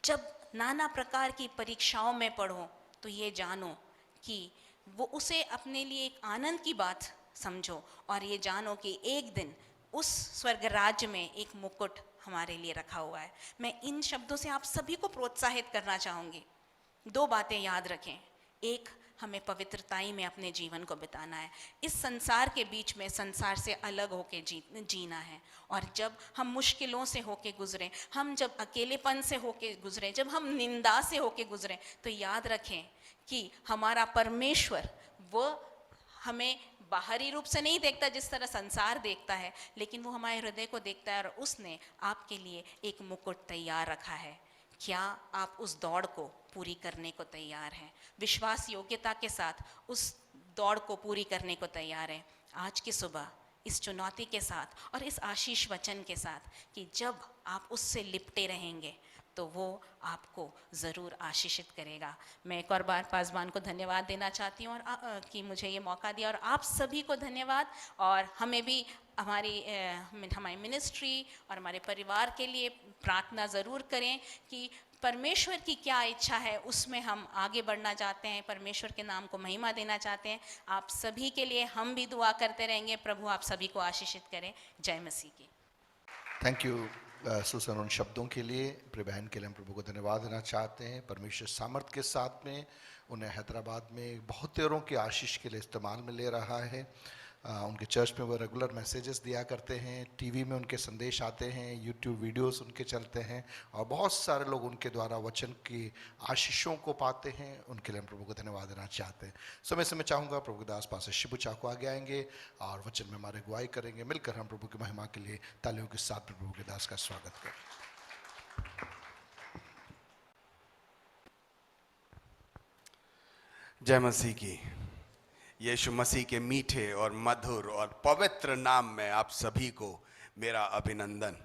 जब नाना प्रकार की परीक्षाओं में पढ़ो तो ये जानो कि वो उसे अपने लिए एक आनंद की बात समझो, और ये जानो कि एक दिन उस स्वर्ग राज्य में एक मुकुट हमारे लिए रखा हुआ है। मैं इन शब्दों से आप सभी को प्रोत्साहित करना चाहूँगी। 2 बातें याद रखें। एक, हमें पवित्रताई में अपने जीवन को बिताना है। इस संसार के बीच में संसार से अलग होके जीना है। और जब हम मुश्किलों से होके गुजरें, हम जब अकेलेपन से होके गुजरें, जब हम निंदा से होके गुजरें, तो याद रखें कि हमारा परमेश्वर वो हमें बाहरी रूप से नहीं देखता जिस तरह संसार देखता है, लेकिन वो हमारे हृदय को देखता है, और उसने आपके लिए एक मुकुट तैयार रखा है। क्या आप उस दौड़ को पूरी करने को तैयार हैं? विश्वास योग्यता के साथ उस दौड़ को पूरी करने को तैयार हैं? आज की सुबह इस चुनौती के साथ और इस आशीष वचन के साथ कि जब आप उससे लिपटे रहेंगे, तो वो आपको ज़रूर आशीषित करेगा। मैं एक और बार पासवान को धन्यवाद देना चाहती हूँ और कि मुझे ये मौका दिया, और आप सभी को धन्यवाद। और हमें भी हमारी मिनिस्ट्री और हमारे परिवार के लिए प्रार्थना ज़रूर करें कि परमेश्वर की क्या इच्छा है उसमें हम आगे बढ़ना चाहते हैं, परमेश्वर के नाम को महिमा देना चाहते हैं। आप सभी के लिए हम भी दुआ करते रहेंगे। प्रभु आप सभी को आशीषित करें। जय मसीह की। थैंक यू सुसन, उन शब्दों के लिए। प्रिय बहन के लिए हम प्रभु को धन्यवाद देना चाहते हैं। परमेश्वर सामर्थ के साथ में उन्हें हैदराबाद में बहुत तेरों की आशीष के लिए इस्तेमाल में ले रहा है। उनके चर्च में वो रेगुलर मैसेजेस दिया करते हैं, टीवी में उनके संदेश आते हैं, यूट्यूब वीडियोस उनके चलते हैं और बहुत सारे लोग उनके द्वारा वचन की आशीषों को पाते हैं। उनके लिए हम प्रभु को धन्यवाद देना चाहते हैं। समय मैं चाहूँगा प्रभु के दास पास शिबू चाको आगे आएंगे और वचन में हमारे अगुवाई करेंगे। मिलकर हम प्रभु की महिमा के लिए तालियों के साथ प्रभु के दास का स्वागत करें। जय मसीह की। यीशु मसीह के मीठे और मधुर और पवित्र नाम में आप सभी को मेरा अभिनंदन।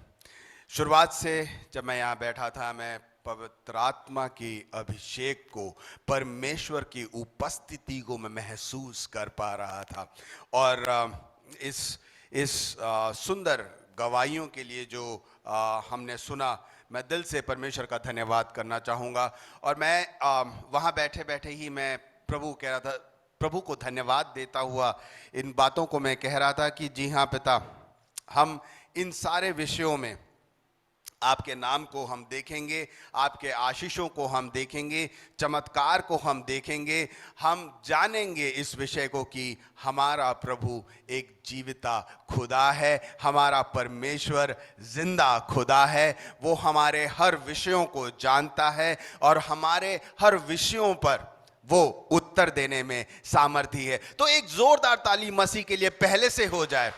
शुरुआत से जब मैं यहाँ बैठा था, मैं पवित्र आत्मा की अभिषेक को, परमेश्वर की उपस्थिति को मैं महसूस कर पा रहा था। और इस सुंदर गवाहियों के लिए जो हमने सुना, मैं दिल से परमेश्वर का धन्यवाद करना चाहूँगा। और मैं वहाँ बैठे बैठे ही मैं प्रभु को धन्यवाद देता हुआ इन बातों को मैं कह रहा था कि जी हाँ पिता, हम इन सारे विषयों में आपके नाम को हम देखेंगे, आपके आशीषों को हम देखेंगे, चमत्कार को हम देखेंगे। हम जानेंगे इस विषय को कि हमारा प्रभु एक जीविता खुदा है, हमारा परमेश्वर जिंदा खुदा है। वो हमारे हर विषयों को जानता है और हमारे हर विषयों पर वो उत्तर देने में सामर्थी है। तो एक जोरदार ताली मसीह के लिए पहले से हो जाए।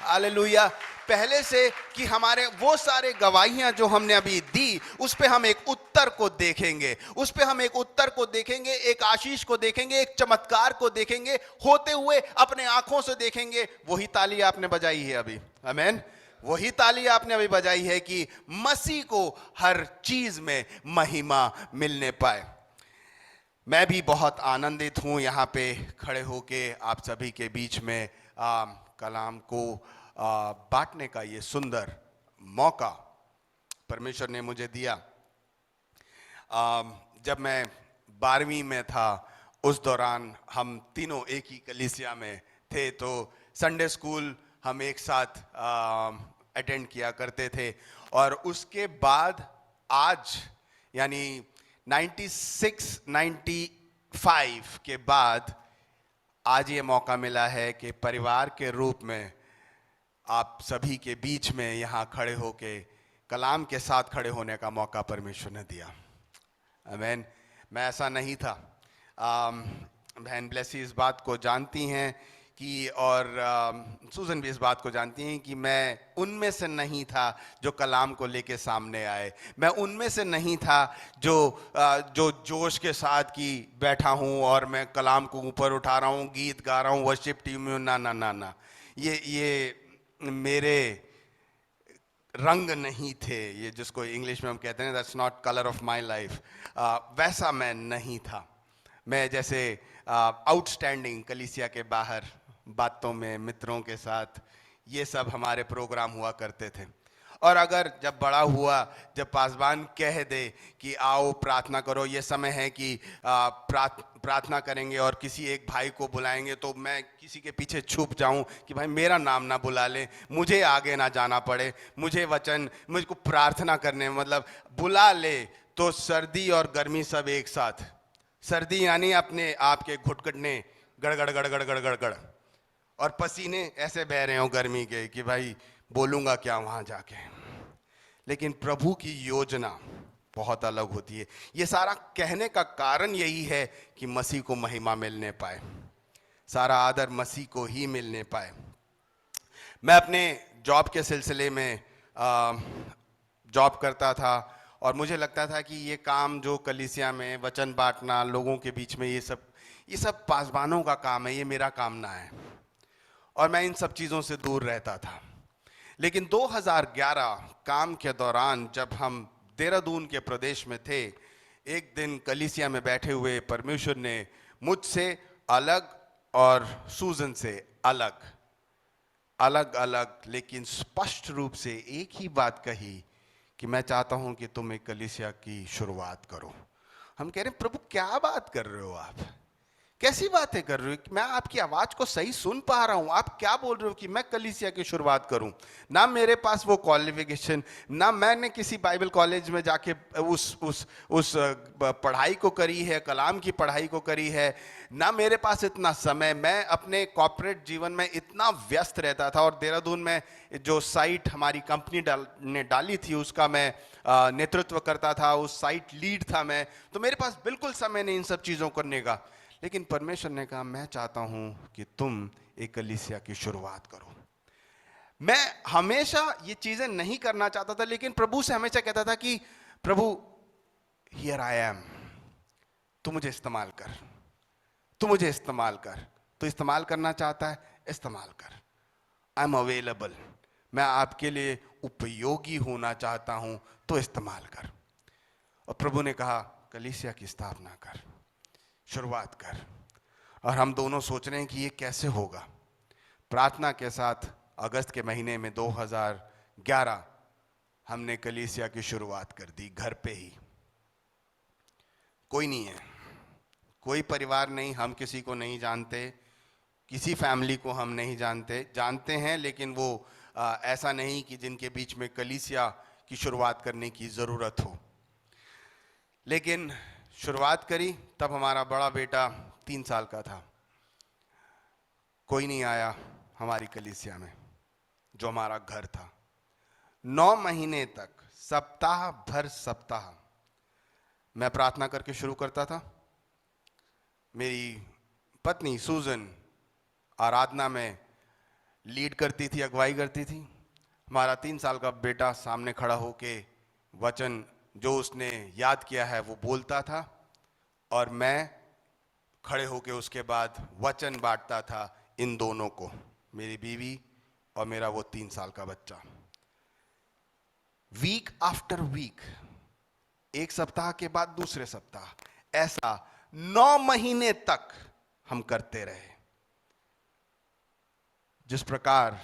हालेलुया। पहले से कि हमारे वो सारे गवाहियां जो हमने अभी दी, उस पे हम एक उत्तर को देखेंगे, उस पे हम एक उत्तर को देखेंगे, एक आशीष को देखेंगे, एक चमत्कार को देखेंगे, होते हुए अपने आंखों से देखेंगे। वही ताली आपने बजाई है अभी, आमीन। वही ताली आपने अभी बजाई है कि मसीह को हर चीज में महिमा मिलने पाए। मैं भी बहुत आनंदित हूँ यहाँ पे खड़े होके आप सभी के बीच में कलाम को बांटने का ये सुंदर मौका परमेश्वर ने मुझे दिया। जब मैं 12वीं में था, उस दौरान हम तीनों एक ही कलीसिया में थे, तो संडे स्कूल हम एक साथ अटेंड किया करते थे। और उसके बाद आज यानी 96-95 के बाद आज ये मौका मिला है कि परिवार के रूप में आप सभी के बीच में यहाँ खड़े होके कलाम के साथ खड़े होने का मौका परमेश्वर ने दिया। आमीन। मैं ऐसा नहीं था। बहन ब्लेसी इस बात को जानती हैं कि, और सूजन भी इस बात को जानती हैं कि मैं उनमें से नहीं था जो कलाम को लेके सामने आए। मैं उनमें से नहीं था जो जोश के साथ की बैठा हूँ और मैं कलाम को ऊपर उठा रहा हूँ, गीत गा रहा हूँ, वर्शिप टीम में। ना ना ना ना, ये मेरे रंग नहीं थे। ये जिसको इंग्लिश में हम कहते हैं that's not colour of my life. वैसा मैं नहीं था। मैं जैसे आउटस्टैंडिंग कलीसिया के बाहर बातों में मित्रों के साथ ये सब हमारे प्रोग्राम हुआ करते थे। और अगर जब बड़ा हुआ, जब पासवान कह दे कि आओ प्रार्थना करो, ये समय है कि प्रार्थना करेंगे और किसी एक भाई को बुलाएंगे, तो मैं किसी के पीछे छुप जाऊं कि भाई मेरा नाम ना बुला ले, मुझे आगे ना जाना पड़े, मुझको प्रार्थना करने मतलब बुला ले तो सर्दी और गर्मी सब एक साथ। सर्दी यानी अपने आप के घुटघुटने गड़गड़ गड़गड़ गड़गड़ गड़ और पसीने ऐसे बह रहे हो गर्मी के कि भाई बोलूँगा क्या वहाँ जाके। लेकिन प्रभु की योजना बहुत अलग होती है। ये सारा कहने का कारण यही है कि मसीह को महिमा मिलने पाए, सारा आदर मसीह को ही मिलने पाए। मैं अपने जॉब के सिलसिले में जॉब करता था और मुझे लगता था कि ये काम जो कलीसिया में वचन बांटना, लोगों के बीच में, ये सब पासवानों का काम है, ये मेरा काम ना है। और मैं इन सब चीज़ों से दूर रहता था। लेकिन 2011 काम के दौरान जब हम देहरादून के प्रदेश में थे, एक दिन कलीसिया में बैठे हुए परमेश्वर ने मुझसे अलग और सूजन से अलग अलग लेकिन स्पष्ट रूप से एक ही बात कही कि मैं चाहता हूं कि तुम एक कलीसिया की शुरुआत करो। हम कह रहे हैं प्रभु क्या बात कर रहे हो आप, कैसी बातें कर रहे हो? मैं आपकी आवाज को सही सुन पा रहा हूं, आप क्या बोल रहे हो कि मैं कलीसिया की शुरुआत करूं? ना मेरे पास वो क्वालिफिकेशन, ना मैंने किसी बाइबल कॉलेज में जाके उस पढ़ाई को करी है, कलाम की पढ़ाई को करी है, ना मेरे पास इतना समय। मैं अपने कॉर्पोरेट जीवन में इतना व्यस्त रहता था और देहरादून में जो साइट हमारी कंपनी ने डाली थी उसका मैं नेतृत्व करता था, उस साइट लीड था मैं, तो मेरे पास बिल्कुल समय नहीं इन सब चीजों करने का। लेकिन परमेश्वर ने कहा मैं चाहता हूं कि तुम एक कलीसिया की शुरुआत करो। मैं हमेशा ये चीजें नहीं करना चाहता था, लेकिन प्रभु से हमेशा कहता था कि प्रभु हियर आई एम, तू मुझे इस्तेमाल कर, तू मुझे इस्तेमाल कर। तू इस्तेमाल करना चाहता है, इस्तेमाल कर, आई एम अवेलेबल, मैं आपके लिए उपयोगी होना चाहता हूं, तो इस्तेमाल कर। और प्रभु ने कहा कलीसिया की स्थापना कर, शुरुआत कर। और हम दोनों सोच रहे हैं कि ये कैसे होगा। प्रार्थना के साथ अगस्त के महीने में 2011 हमने कलीसिया की शुरुआत कर दी, घर पे ही। कोई नहीं है, कोई परिवार नहीं, हम किसी को नहीं जानते, किसी फैमिली को हम नहीं जानते हैं, लेकिन वो ऐसा नहीं कि जिनके बीच में कलीसिया की शुरुआत करने की ज़रूरत हो। लेकिन शुरुआत करी तब हमारा बड़ा बेटा 3 साल का था। कोई नहीं आया हमारी कलीसिया में, जो हमारा घर था। 9 महीने तक सप्ताह भर सप्ताह मैं प्रार्थना करके शुरू करता था। मेरी पत्नी सूजन आराधना में लीड करती थी, अगुवाई करती थी। हमारा 3 साल का बेटा सामने खड़ा होके वचन जो उसने याद किया है वो बोलता था, और मैं खड़े होके उसके बाद वचन बांटता था इन दोनों को, मेरी बीवी और मेरा वो 3 साल का बच्चा। वीक आफ्टर वीक, एक सप्ताह के बाद दूसरे सप्ताह, ऐसा 9 महीने तक हम करते रहे। जिस प्रकार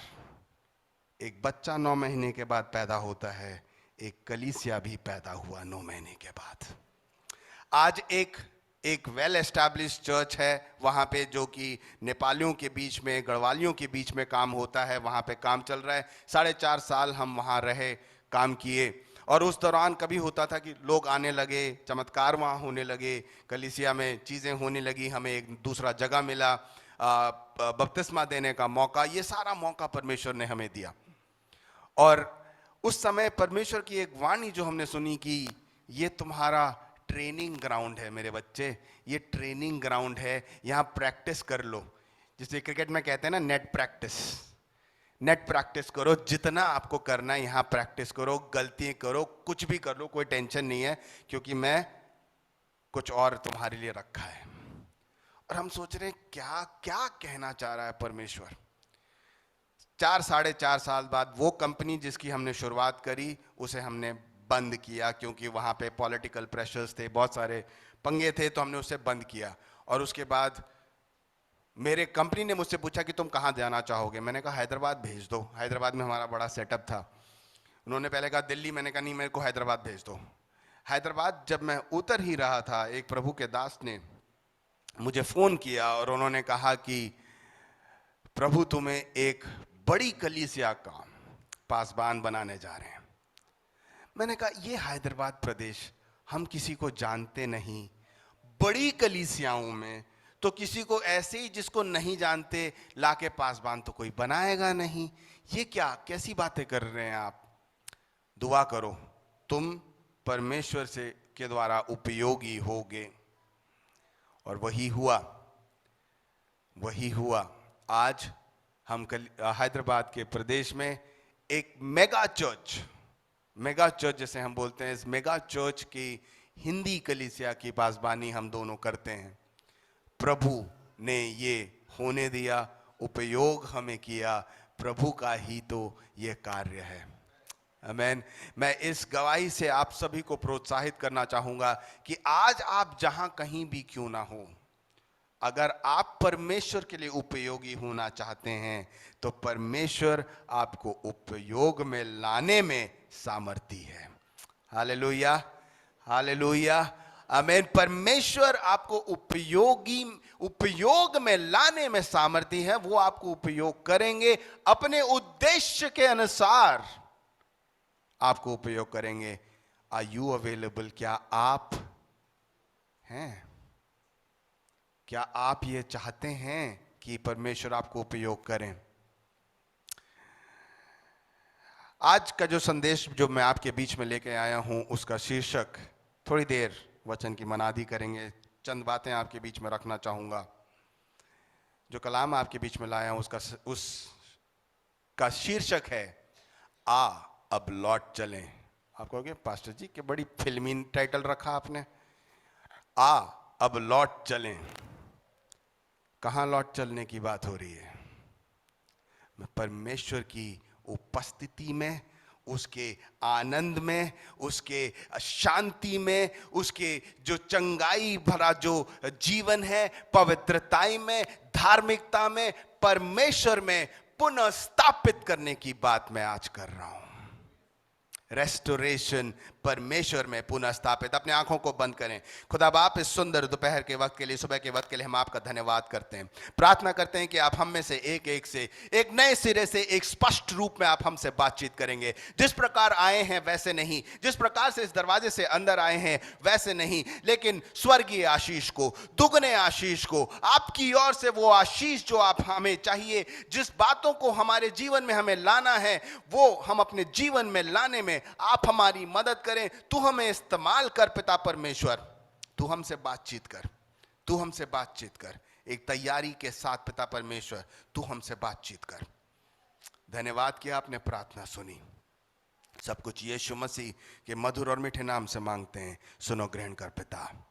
एक बच्चा 9 महीने के बाद पैदा होता है, एक कलीसिया भी पैदा हुआ 9 महीने के बाद। आज एक वेल एस्टैब्लिश चर्च है वहाँ पे, जो कि नेपालियों के बीच में, गढ़वालियों के बीच में काम होता है, वहाँ पे काम चल रहा है। 4.5 साल हम वहाँ रहे, काम किए, और उस दौरान कभी होता था कि लोग आने लगे, चमत्कार वहाँ होने लगे, कलीसिया में चीज़ें होने लगी, हमें एक दूसरा जगह मिला, बपतिस्मा देने का मौका, ये सारा मौका परमेश्वर ने हमें दिया। और उस समय परमेश्वर की एक वाणी जो हमने सुनी कि ये तुम्हारा ट्रेनिंग ग्राउंड है मेरे बच्चे, ये ट्रेनिंग ग्राउंड है, यहाँ प्रैक्टिस कर लो। जिसे क्रिकेट में कहते हैं ना, नेट प्रैक्टिस करो, जितना आपको करना है यहाँ प्रैक्टिस करो, गलतियाँ करो, कुछ भी कर लो, कोई टेंशन नहीं है, क्योंकि मैं कुछ और तुम्हारे लिए रखा है। और हम सोच रहे हैं क्या क्या कहना चाह रहा है परमेश्वर। 4-4.5 साल बाद वो कंपनी जिसकी हमने शुरुआत करी उसे हमने बंद किया, क्योंकि वहाँ पे पॉलिटिकल प्रेशर्स थे, बहुत सारे पंगे थे, तो हमने उसे बंद किया। और उसके बाद मेरे कंपनी ने मुझसे पूछा कि तुम कहाँ जाना चाहोगे। मैंने कहा हैदराबाद भेज दो, हैदराबाद में हमारा बड़ा सेटअप था। उन्होंने पहले कहा दिल्ली, मैंने कहा नहीं, मेरे को हैदराबाद भेज दो। हैदराबाद जब मैं उतर ही रहा था, एक प्रभु के दास ने मुझे फ़ोन किया और उन्होंने कहा कि प्रभु तुम्हें एक बड़ी कलीसिया का पासबान बनाने जा रहे हैं। मैंने कहा ये हैदराबाद प्रदेश हम किसी को जानते नहीं, बड़ी कलीसियाओं में तो किसी को ऐसे ही जिसको नहीं जानते लाके पासबान तो कोई बनाएगा नहीं, ये क्या कैसी बातें कर रहे हैं आप। दुआ करो, तुम परमेश्वर से के द्वारा उपयोगी होगे। और वही हुआ। आज हम हैदराबाद के प्रदेश में एक मेगा चर्च जैसे हम बोलते हैं, इस मेगा चर्च की हिंदी कलीसिया की पासबानी हम दोनों करते हैं। प्रभु ने ये होने दिया, उपयोग हमें किया, प्रभु का ही तो ये कार्य है। आमेन। मैं इस गवाही से आप सभी को प्रोत्साहित करना चाहूंगा कि आज आप जहां कहीं भी क्यों ना हो, अगर आप परमेश्वर के लिए उपयोगी होना चाहते हैं तो परमेश्वर आपको उपयोग में लाने में सामर्थी है। हालेलुया, हालेलुया, आमेन। परमेश्वर आपको उपयोग में लाने में सामर्थी है। वो आपको उपयोग करेंगे, अपने उद्देश्य के अनुसार आपको उपयोग करेंगे। Are you available? क्या आप हैं? क्या आप ये चाहते हैं कि परमेश्वर आपको उपयोग करें? आज का जो संदेश जो मैं आपके बीच में लेके आया हूं, उसका शीर्षक, थोड़ी देर वचन की मनादी करेंगे, चंद बातें आपके बीच में रखना चाहूंगा। जो कलाम आपके बीच में लाया हूं उसका शीर्षक है आ अब लौट चलें। आप कहोगे पास्टर जी कि बड़ी फिल्मी टाइटल रखा आपने। आ अब लौट चलें। कहां लौट चलने की बात हो रही है? परमेश्वर की उपस्थिति में, उसके आनंद में, उसके शांति में, उसके जो चंगाई भरा जो जीवन है, पवित्रताई में, धार्मिकता में, परमेश्वर में पुनः स्थापित करने की बात मैं आज कर रहा हूं। रेस्टोरेशन, परमेश्वर में पुनः स्थापित। अपने आंखों को बंद करें। खुदा बाप, इस सुंदर दोपहर के वक्त के लिए, सुबह के वक्त के लिए हम आपका धन्यवाद करते हैं। प्रार्थना करते हैं कि आप हम में से एक नए सिरे से, एक स्पष्ट रूप में आप हमसे बातचीत करेंगे। जिस प्रकार आए हैं वैसे नहीं, जिस प्रकार से इस दरवाजे से अंदर आए हैं वैसे नहीं, लेकिन स्वर्गीय आशीष को, दुगने आशीष को, आपकी ओर से वो आशीष जो आप हमें चाहिए, जिस बातों को हमारे जीवन में हमें लाना है, वो हम अपने जीवन में लाने में आप हमारी मदद करें। तू हमें इस्तेमाल कर पिता परमेश्वर। तू हमसे बातचीत कर, तू हमसे बातचीत कर एक तैयारी के साथ पिता परमेश्वर, तू हमसे बातचीत कर। धन्यवाद किया, आपने प्रार्थना सुनी। सब कुछ यीशु मसीह के मधुर और मीठे नाम से मांगते हैं। सुनो, ग्रहण कर पिता,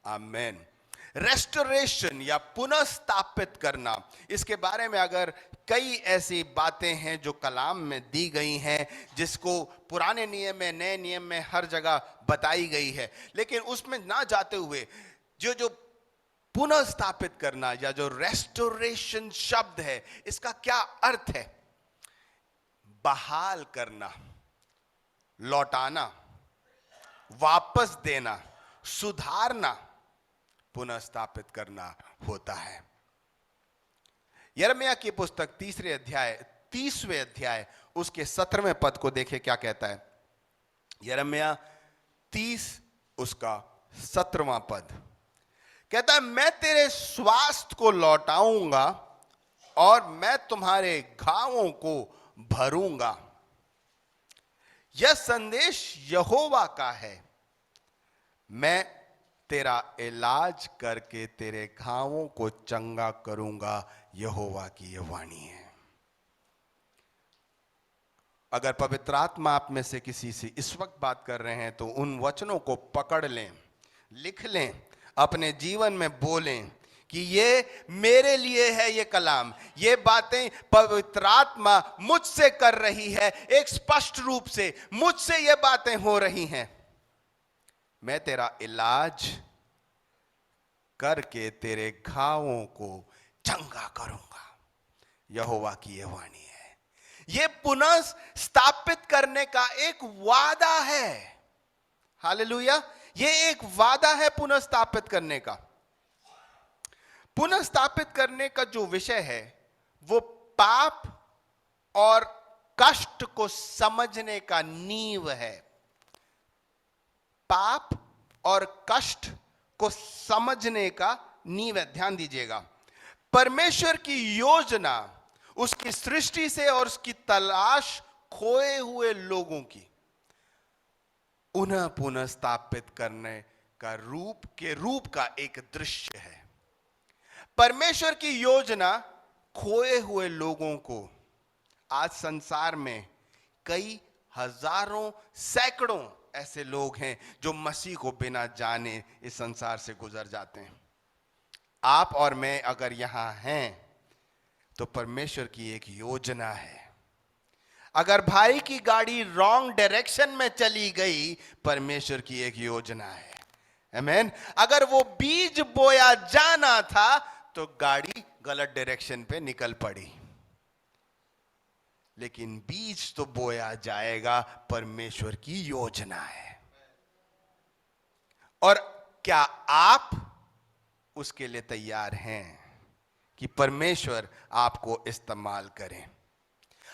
आमेन। रेस्टोरेशन या पुनः स्थापित करना, इसके बारे में अगर कई ऐसी बातें हैं जो कलाम में दी गई हैं, जिसको पुराने नियम में, नए नियम में हर जगह बताई गई है, लेकिन उसमें ना जाते हुए जो पुनः स्थापित करना या जो रेस्टोरेशन शब्द है, इसका क्या अर्थ है? बहाल करना, लौटाना, वापस देना, सुधारना, पुनः स्थापित करना होता है। यिर्मयाह की पुस्तक 30वें अध्याय उसके 17वें पद को देखें क्या कहता है। यिर्मयाह 30 उसका 17वां पद कहता है, मैं तेरे स्वास्थ्य को लौटाऊंगा और मैं तुम्हारे घावों को भरूंगा। यह संदेश यहोवा का है, मैं तेरा इलाज करके तेरे घावों को चंगा करूंगा। यहोवा की यह वाणी है। अगर पवित्र आत्मा आप में से किसी से इस वक्त बात कर रहे हैं तो उन वचनों को पकड़ लें, लिख लें, अपने जीवन में बोलें कि ये मेरे लिए है, ये कलाम, ये बातें पवित्र आत्मा मुझसे कर रही है। एक स्पष्ट रूप से मुझसे ये बातें हो रही हैं। मैं तेरा इलाज करके तेरे घावों को चंगा करूंगा। यहोवा की यह वाणी है। यह पुनः स्थापित करने का एक वादा है। हालेलुया, यह एक वादा है पुनः स्थापित करने का। पुनः स्थापित करने का जो विषय है वो पाप और कष्ट को समझने का नींव है। पाप और कष्ट को समझने का नींव है। ध्यान दीजिएगा, परमेश्वर की योजना, उसकी सृष्टि से और उसकी तलाश खोए हुए लोगों की उन्हें पुनः स्थापित करने का रूप का एक दृश्य है। परमेश्वर की योजना खोए हुए लोगों को, आज संसार में कई हजारों, सैकड़ों ऐसे लोग हैं जो मसीह को बिना जाने इस संसार से गुजर जाते हैं। आप और मैं अगर यहां हैं तो परमेश्वर की एक योजना है। अगर भाई की गाड़ी रॉन्ग डायरेक्शन में चली गई, परमेश्वर की एक योजना है, आमीन। अगर वो बीज बोया जाना था तो गाड़ी गलत डायरेक्शन पे निकल पड़ी, लेकिन बीज तो बोया जाएगा, परमेश्वर की योजना है। और क्या आप उसके लिए तैयार हैं कि परमेश्वर आपको इस्तेमाल करें?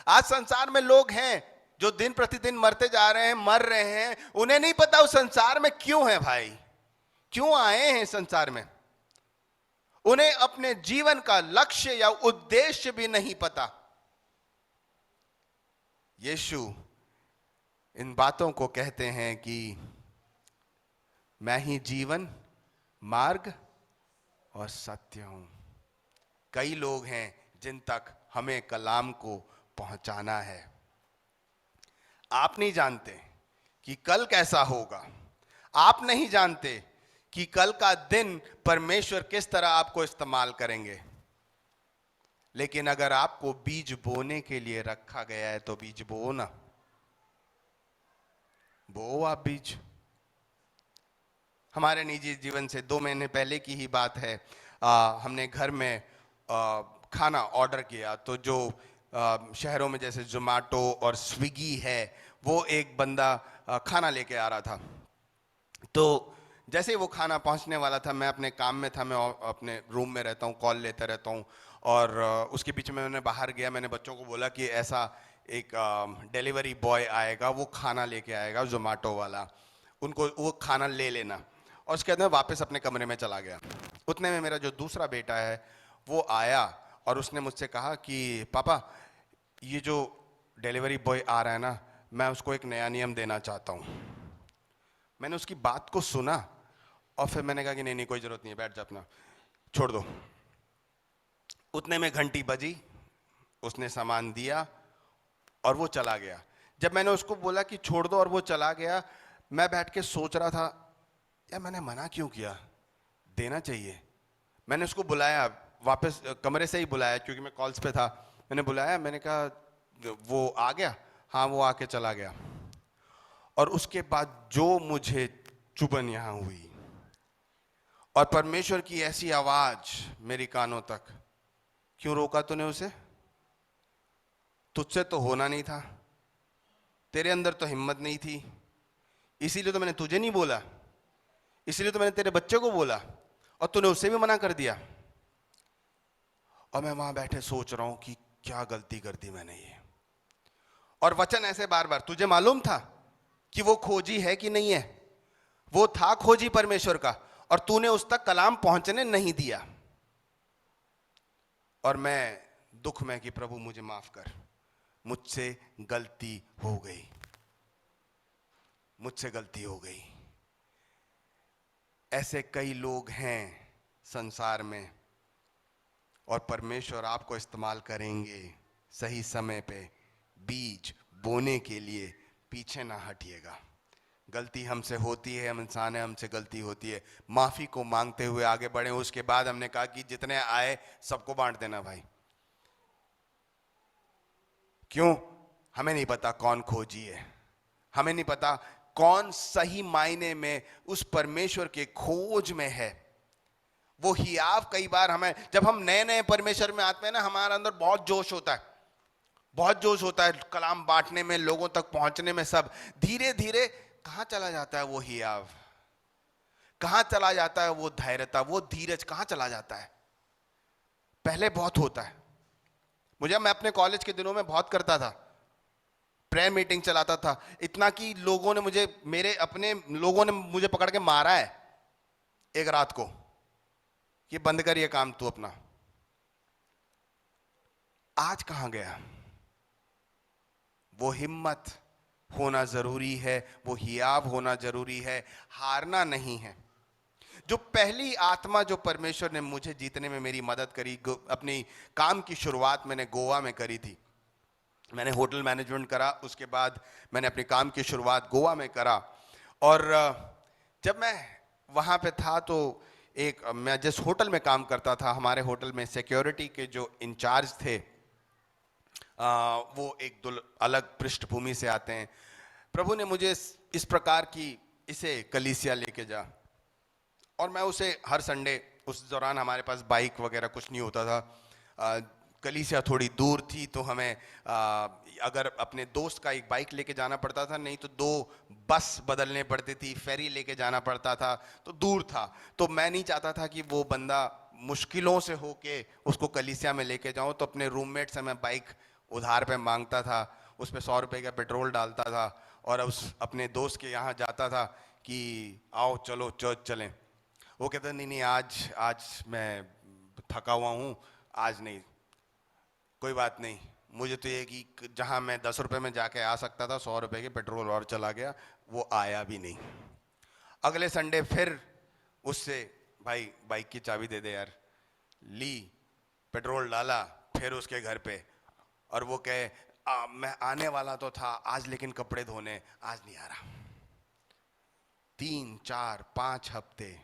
आज संसार में लोग हैं जो दिन प्रतिदिन मरते जा रहे हैं, मर रहे हैं, उन्हें नहीं पता उस संसार में क्यों है भाई, क्यों आए हैं संसार में। उन्हें अपने जीवन का लक्ष्य या उद्देश्य भी नहीं पता। यीशु इन बातों को कहते हैं कि मैं ही जीवन, मार्ग और सत्य हूं। कई लोग हैं जिन तक हमें कलाम को पहुंचाना है। आप नहीं जानते कि कल कैसा होगा, आप नहीं जानते कि कल का दिन परमेश्वर किस तरह आपको इस्तेमाल करेंगे, लेकिन अगर आपको बीज बोने के लिए रखा गया है तो बीज बो ना, बो आप बीज। हमारे निजी जीवन से 2 महीने पहले की ही बात है। हमने घर में खाना ऑर्डर किया, तो जो शहरों में जैसे जोमेटो और स्विगी है, वो एक बंदा खाना लेके आ रहा था। तो जैसे ही वो खाना पहुंचने वाला था, मैं अपने काम में था, मैं अपने रूम में रहता हूँ, कॉल लेते रहता हूँ, और उसके बीच में मैंने बाहर गया, मैंने बच्चों को बोला कि ऐसा एक डिलीवरी बॉय आएगा, वो खाना लेके आएगा, जोमेटो वाला, उनको वो खाना ले लेना। और उसके बाद मैं वापस अपने कमरे में चला गया। उतने में मेरा जो दूसरा बेटा है वो आया और उसने मुझसे कहा कि पापा, ये जो डिलीवरी बॉय आ रहा है ना, मैं उसको एक नया नियम देना चाहता हूँ। मैंने उसकी बात को सुना और फिर मैंने कहा कि नहीं नहीं, कोई ज़रूरत नहीं है, बैठ जा अपना, छोड़ दो। उतने में घंटी बजी, उसने सामान दिया और वो चला गया। जब मैंने उसको बोला कि छोड़ दो और वो चला गया, मैं बैठ के सोच रहा था, यार मैंने मना क्यों किया, देना चाहिए। मैंने उसको बुलाया, वापस कमरे से ही बुलाया क्योंकि मैं कॉल्स पे था। मैंने बुलाया, मैंने कहा वो आ गया? हाँ, वो आके चला गया। और उसके बाद जो मुझे चुभन यहाँ हुई और परमेश्वर की ऐसी आवाज मेरी कानों तक, क्यों रोका तूने उसे? तुझसे तो होना नहीं था, तेरे अंदर तो हिम्मत नहीं थी, इसीलिए तो मैंने तुझे नहीं बोला, इसीलिए तो मैंने तेरे बच्चे को बोला, और तूने उसे भी मना कर दिया। और मैं वहां बैठे सोच रहा हूं कि क्या गलती कर दी मैंने ये। और वचन ऐसे बार बार, तुझे मालूम था कि वो खोजी है कि नहीं है? वो था खोजी परमेश्वर का, और तूने उस तक कलाम पहुंचने नहीं दिया। और मैं दुख में कि प्रभु मुझे माफ कर, मुझसे गलती हो गई, मुझसे गलती हो गई। ऐसे कई लोग हैं संसार में, और परमेश्वर आपको इस्तेमाल करेंगे सही समय पे बीज बोने के लिए। पीछे ना हटिएगा। गलती हमसे होती है, हम इंसान हैं, हमसे गलती होती है, माफी को मांगते हुए आगे बढ़े। उसके बाद हमने कहा कि जितने आए सबको बांट देना भाई। क्यों? हमें नहीं पता कौन खोजी है, हमें नहीं पता कौन सही मायने में उस परमेश्वर के खोज में है। वो हियाव, कई बार हमें, जब हम नए नए परमेश्वर में आते हैं ना, हमारे अंदर बहुत जोश होता है, बहुत जोश होता है कलाम बांटने में, लोगों तक पहुंचने में। सब धीरे धीरे कहां चला जाता है वो हियाव, कहां चला जाता है वो धैर्यता, वो धीरज कहां चला जाता है? पहले बहुत होता है। मैं अपने कॉलेज के दिनों में बहुत करता था, प्रेयर मीटिंग चलाता था, इतना कि लोगों ने मेरे अपने लोगों ने मुझे पकड़ के मारा है एक रात को कि बंद कर ये काम तू अपना। आज कहां गया? वो हिम्मत होना जरूरी है, वो हियाव होना जरूरी है, हारना नहीं है। जो पहली आत्मा जो परमेश्वर ने मुझे जीतने में मेरी मदद करी, अपनी काम की शुरुआत मैंने गोवा में करी थी। मैंने होटल मैनेजमेंट करा, उसके बाद मैंने अपने काम की शुरुआत गोवा में करा। और जब मैं वहाँ पे था तो मैं जिस होटल में काम करता था, हमारे होटल में सिक्योरिटी के जो इंचार्ज थे, वो एक अलग पृष्ठभूमि से आते हैं। प्रभु ने मुझे इस प्रकार की इसे कलीसिया लेके जा, और मैं उसे हर संडे, उस दौरान हमारे पास बाइक वगैरह कुछ नहीं होता था, कलीसिया थोड़ी दूर थी, तो हमें अगर अपने दोस्त का एक बाइक लेके जाना पड़ता था, नहीं तो 2 बस बदलने पड़ती थी, फेरी लेके जाना पड़ता था, तो दूर था। तो मैं नहीं चाहता था कि वो बंदा मुश्किलों से होके उसको कलीसिया में लेके जाऊं, तो अपने रूममेट से मैं बाइक उधार पे मांगता था, उस पर 100 रुपये का पेट्रोल डालता था, और उस अपने दोस्त के यहाँ जाता था कि आओ चलो चर्च चलें। वो कहता नहीं नहीं, आज मैं थका हुआ हूँ, आज नहीं, कोई बात नहीं। मुझे तो ये कि जहाँ मैं 10 रुपये में जाके आ सकता था, 100 रुपये के पेट्रोल और चला गया, वो आया भी नहीं। अगले संडे फिर उससे, भाई बाइक की चाबी दे दे यार, ली, पेट्रोल डाला, फिर उसके घर पे, और वो कहे मैं आने वाला तो था आज, लेकिन कपड़े धोने आज नहीं आ रहा। 3, 4, 5 हफ्ते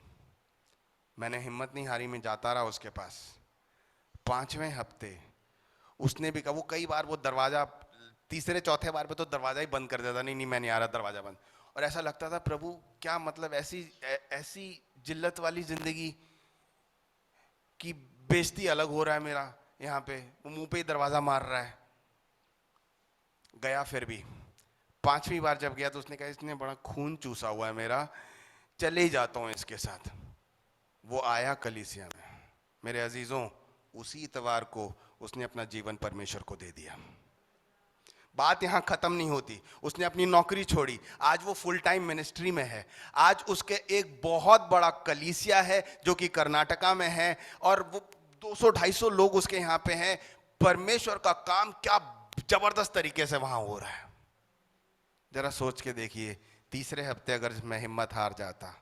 मैंने हिम्मत नहीं हारी, मैं जाता रहा उसके पास। 5वें हफ्ते उसने भी कहा, वो कई बार वो दरवाजा, तीसरे चौथे बार पे तो दरवाजा ही बंद कर देता, नहीं नहीं मैं नहीं आ रहा, दरवाजा बंद। और ऐसा लगता था प्रभु क्या मतलब, ऐसी जिल्लत वाली जिंदगी की बेइज्जती अलग हो रहा है मेरा यहाँ पे, वो मुंह पे ही दरवाजा मार रहा है। गया फिर भी 5वीं बार जब गया तो उसने कहा इसने बड़ा खून चूसा हुआ है मेरा, चले ही जाता हूँ इसके साथ। वो आया कलीसिया में। मेरे अजीजों, उसी इतवार को उसने अपना जीवन परमेश्वर को दे दिया। बात यहां खत्म नहीं होती। उसने अपनी नौकरी छोड़ी, आज वो फुल टाइम मिनिस्ट्री में है। आज उसके एक बहुत बड़ा कलीसिया है जो कि कर्नाटका में है, और वो 200-250 लोग उसके यहाँ पे हैं। परमेश्वर का काम क्या जबरदस्त तरीके से वहां हो रहा है। जरा सोच के देखिए, तीसरे हफ्ते अगर मैं हिम्मत हार जाता,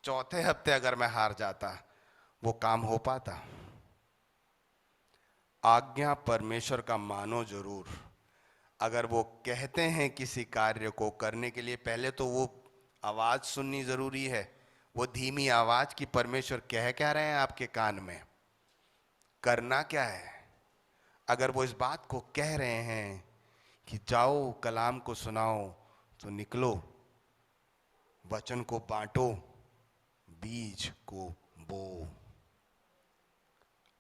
चौथे हफ्ते अगर मैं हार जाता, वो काम हो पाता? आज्ञा परमेश्वर का मानो जरूर। अगर वो कहते हैं किसी कार्य को करने के लिए, पहले तो वो आवाज सुननी जरूरी है, वो धीमी आवाज की परमेश्वर कह क्या रहे हैं आपके कान में, करना क्या है। अगर वो इस बात को कह रहे हैं कि जाओ कलाम को सुनाओ, तो निकलो, वचन को बांटो, बीज को बो।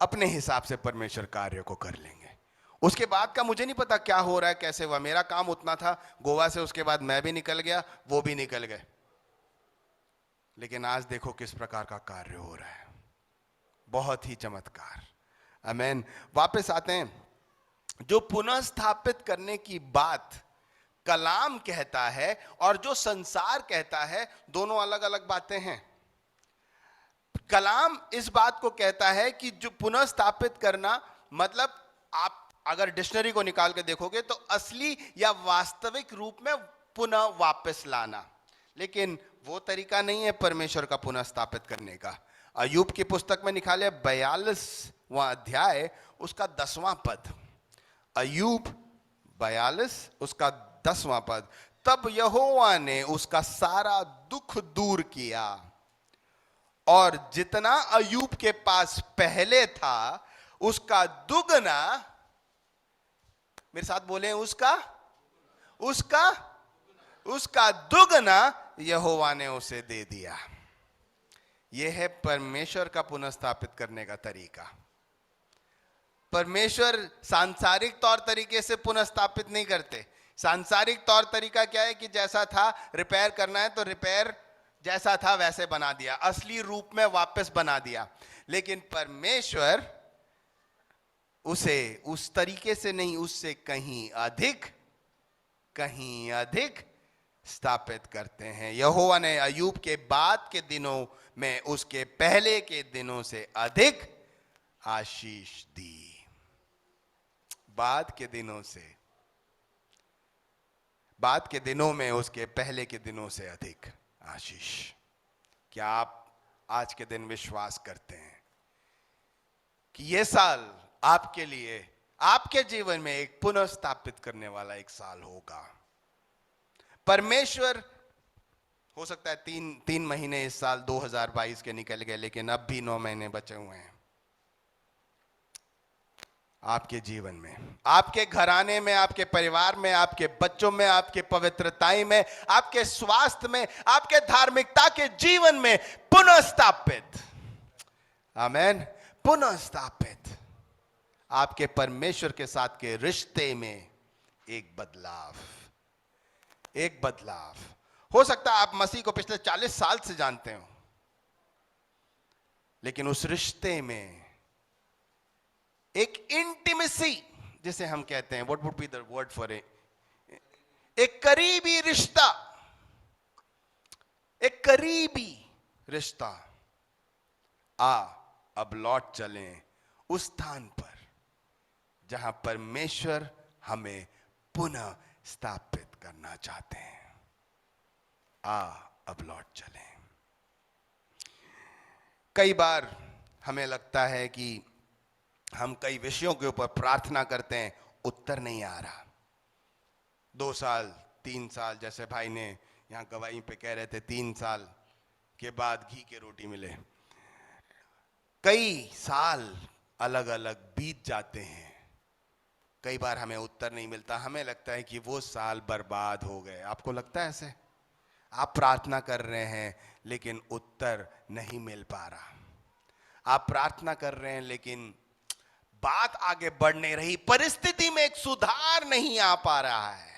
अपने हिसाब से परमेश्वर कार्य को कर लेंगे। उसके बाद का मुझे नहीं पता क्या हो रहा है, कैसे हुआ। मेरा काम उतना था गोवा से, उसके बाद मैं भी निकल गया, वो भी निकल गए। लेकिन आज देखो किस प्रकार का कार्य हो रहा है, बहुत ही चमत्कार। आमेन। वापस आते हैं, जो पुनः स्थापित करने की बात कलाम कहता है और जो संसार कहता है, दोनों अलग अलग बातें हैं। कलाम इस बात को कहता है कि जो पुनः स्थापित करना, मतलब आप अगर डिक्शनरी को निकाल के देखोगे तो असली या वास्तविक रूप में पुनः वापस लाना। लेकिन वो तरीका नहीं है परमेश्वर का पुनः स्थापित करने का। अय्यूब की पुस्तक में निकाले 42वां अध्याय उसका 10वां पद। अय्यूब 42 उसका 10वां पद। तब यहोवा ने उसका सारा दुख दूर किया, और जितना अय्यूब के पास पहले था उसका दुगना, मेरे साथ बोले, उसका दुगना यहोवा ने उसे दे दिया। यह है परमेश्वर का पुनः स्थापित करने का तरीका। परमेश्वर सांसारिक तौर तरीके से पुनः स्थापित नहीं करते। सांसारिक तौर तरीका क्या है कि जैसा था, रिपेयर करना है तो रिपेयर जैसा था वैसे बना दिया, असली रूप में वापस बना दिया। लेकिन परमेश्वर उसे उस तरीके से नहीं, उससे कहीं अधिक स्थापित करते हैं। यहोवा ने अय्यूब के बाद के दिनों में उसके पहले के दिनों से अधिक आशीष दी। बाद के दिनों में उसके पहले के दिनों से अधिक आशीष। क्या आप आज के दिन विश्वास करते हैं कि यह साल आपके लिए, आपके जीवन में एक पुनः स्थापित करने वाला एक साल होगा? परमेश्वर, हो सकता है 3 महीने इस साल 2022 के निकल गए, लेकिन अब भी 9 महीने बचे हुए हैं। आपके जीवन में, आपके घराने में, आपके परिवार में, आपके बच्चों में, आपके पवित्रताई में, आपके स्वास्थ्य में, आपके धार्मिकता के जीवन में पुनः स्थापित, आमेन, पुनः स्थापित, आपके परमेश्वर के साथ के रिश्ते में एक बदलाव, एक बदलाव। हो सकता है आप मसीह को पिछले 40 साल से जानते हो, लेकिन उस रिश्ते में एक इंटीमेसी जिसे हम कहते हैं, what would be the word for it, एक करीबी रिश्ता, एक करीबी रिश्ता। अब लौट चलें उस स्थान पर जहां परमेश्वर हमें पुनः स्थापित करना चाहते हैं। अब लौट चलें। कई बार हमें लगता है कि हम कई विषयों के ऊपर प्रार्थना करते हैं, उत्तर नहीं आ रहा। 2 साल 3 साल, जैसे भाई ने यहां गवाही पे कह रहे थे, 3 साल के बाद घी की रोटी मिले। कई साल अलग अलग बीत जाते हैं, कई बार हमें उत्तर नहीं मिलता, हमें लगता है कि वो साल बर्बाद हो गए। आपको लगता है ऐसे? आप प्रार्थना कर रहे हैं लेकिन उत्तर नहीं मिल पा रहा। आप प्रार्थना कर रहे हैं लेकिन बात आगे बढ़ नहीं रही, परिस्थिति में एक सुधार नहीं आ पा रहा है।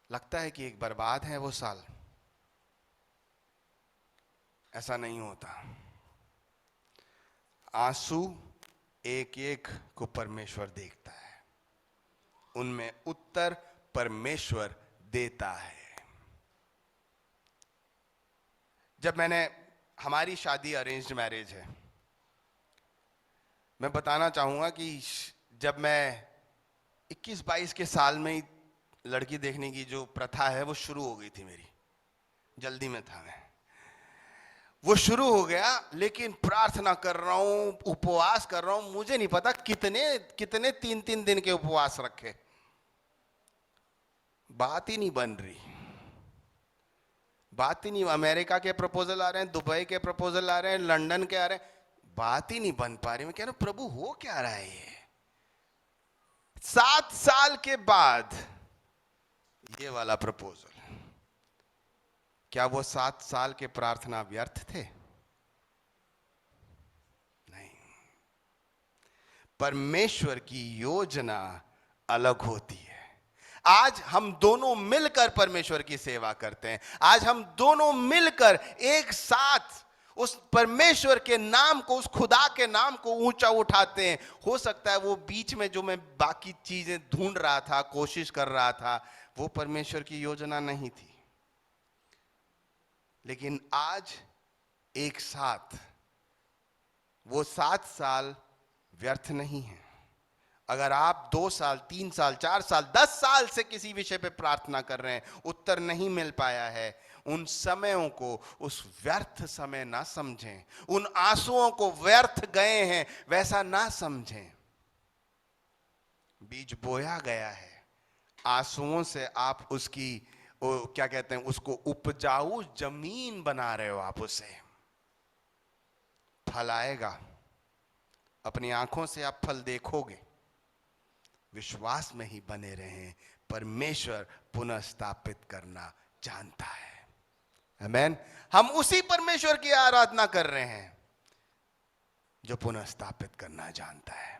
लगता है कि एक बर्बाद है वो साल। ऐसा नहीं होता। आंसू एक एक को परमेश्वर देखता है, उनमें उत्तर परमेश्वर देता है। जब हमारी शादी अरेंज्ड मैरिज है, मैं बताना चाहूंगा कि जब मैं 21-22 के साल में ही लड़की देखने की जो प्रथा है वो शुरू हो गई थी मेरी, जल्दी में था मैं, वो शुरू हो गया। लेकिन प्रार्थना कर रहा हूं, उपवास कर रहा हूं, मुझे नहीं पता कितने 3-3 दिन के उपवास रखे, बात ही नहीं बन रही, बात ही नहीं। अमेरिका के प्रपोजल आ रहे हैं, दुबई के प्रपोजल आ रहे हैं, लंदन के आ रहे हैं, बात ही नहीं बन पा रही। मैं कह रहा हूं प्रभु हो क्या रहा है ये? 7 साल के बाद ये वाला प्रपोजल। क्या वो 7 साल के प्रार्थना व्यर्थ थे? नहीं। परमेश्वर की योजना अलग होती है। आज हम दोनों मिलकर परमेश्वर की सेवा करते हैं। आज हम दोनों मिलकर एक साथ उस परमेश्वर के नाम को, उस खुदा के नाम को ऊंचा उठाते हैं। हो सकता है वो बीच में जो मैं बाकी चीजें ढूंढ रहा था, कोशिश कर रहा था, वो परमेश्वर की योजना नहीं थी, लेकिन आज एक साथ वो 7 साल व्यर्थ नहीं है। अगर आप 2 साल, 3 साल, 4 साल, 10 साल से किसी विषय पे प्रार्थना कर रहे हैं, उत्तर नहीं मिल पाया है, उन समयों को उस व्यर्थ समय ना समझें, उन आंसुओं को व्यर्थ गए हैं वैसा ना समझें। बीज बोया गया है, आंसुओं से आप उसकी क्या कहते हैं, उसको उपजाऊ जमीन बना रहे हो। आप उसे फल आएगा, अपनी आंखों से आप फल देखोगे। विश्वास में ही बने रहें, परमेश्वर पुनः स्थापित करना जानता है। आमेन। हम उसी परमेश्वर की आराधना कर रहे हैं जो पुनः स्थापित करना जानता है।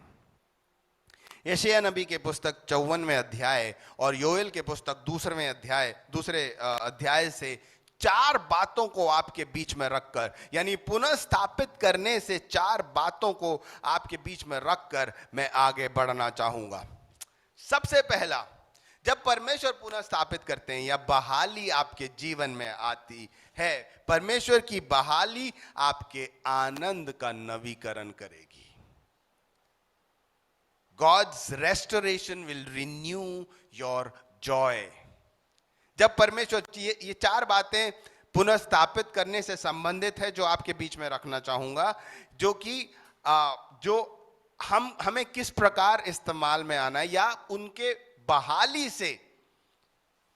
यशायाह नबी के पुस्तक 54वें अध्याय और योएल के पुस्तक दूसरे अध्याय से 4 बातों को आपके बीच में रखकर, यानी पुनः स्थापित करने से 4 बातों को आपके बीच में रखकर मैं आगे बढ़ना चाहूंगा। सबसे पहला, जब परमेश्वर पुनः स्थापित करते हैं या बहाली आपके जीवन में आती है, परमेश्वर की बहाली आपके आनंद का नवीकरण करेगी। God's restoration will renew your joy. जब परमेश्वर, ये 4 बातें पुनः स्थापित करने से संबंधित है जो आपके बीच में रखना चाहूंगा, जो कि जो हमें किस प्रकार इस्तेमाल में आना है या उनके बहाली से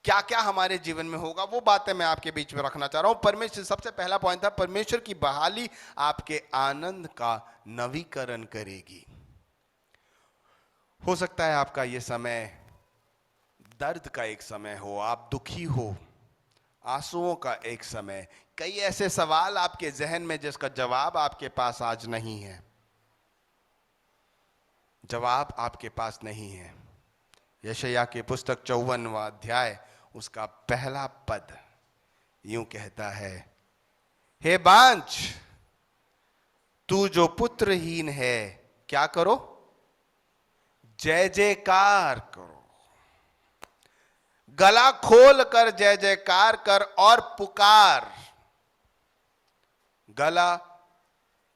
क्या क्या हमारे जीवन में होगा, वो बातें मैं आपके बीच में रखना चाह रहा हूं। परमेश्वर, सबसे पहला पॉइंट था, परमेश्वर की बहाली आपके आनंद का नवीकरण करेगी। हो सकता है आपका ये समय दर्द का एक समय हो, आप दुखी हो, आंसुओं का एक समय, कई ऐसे सवाल आपके जहन में जिसका जवाब आपके पास आज नहीं है, जवाब आपके पास नहीं है। यशायाह की पुस्तक 54वां अध्याय उसका पहला पद यूं कहता है, हे बांझ, तू जो पुत्रहीन है, क्या करो? जय जयकार करो, गला खोल कर जय जयकार कर और पुकार। गला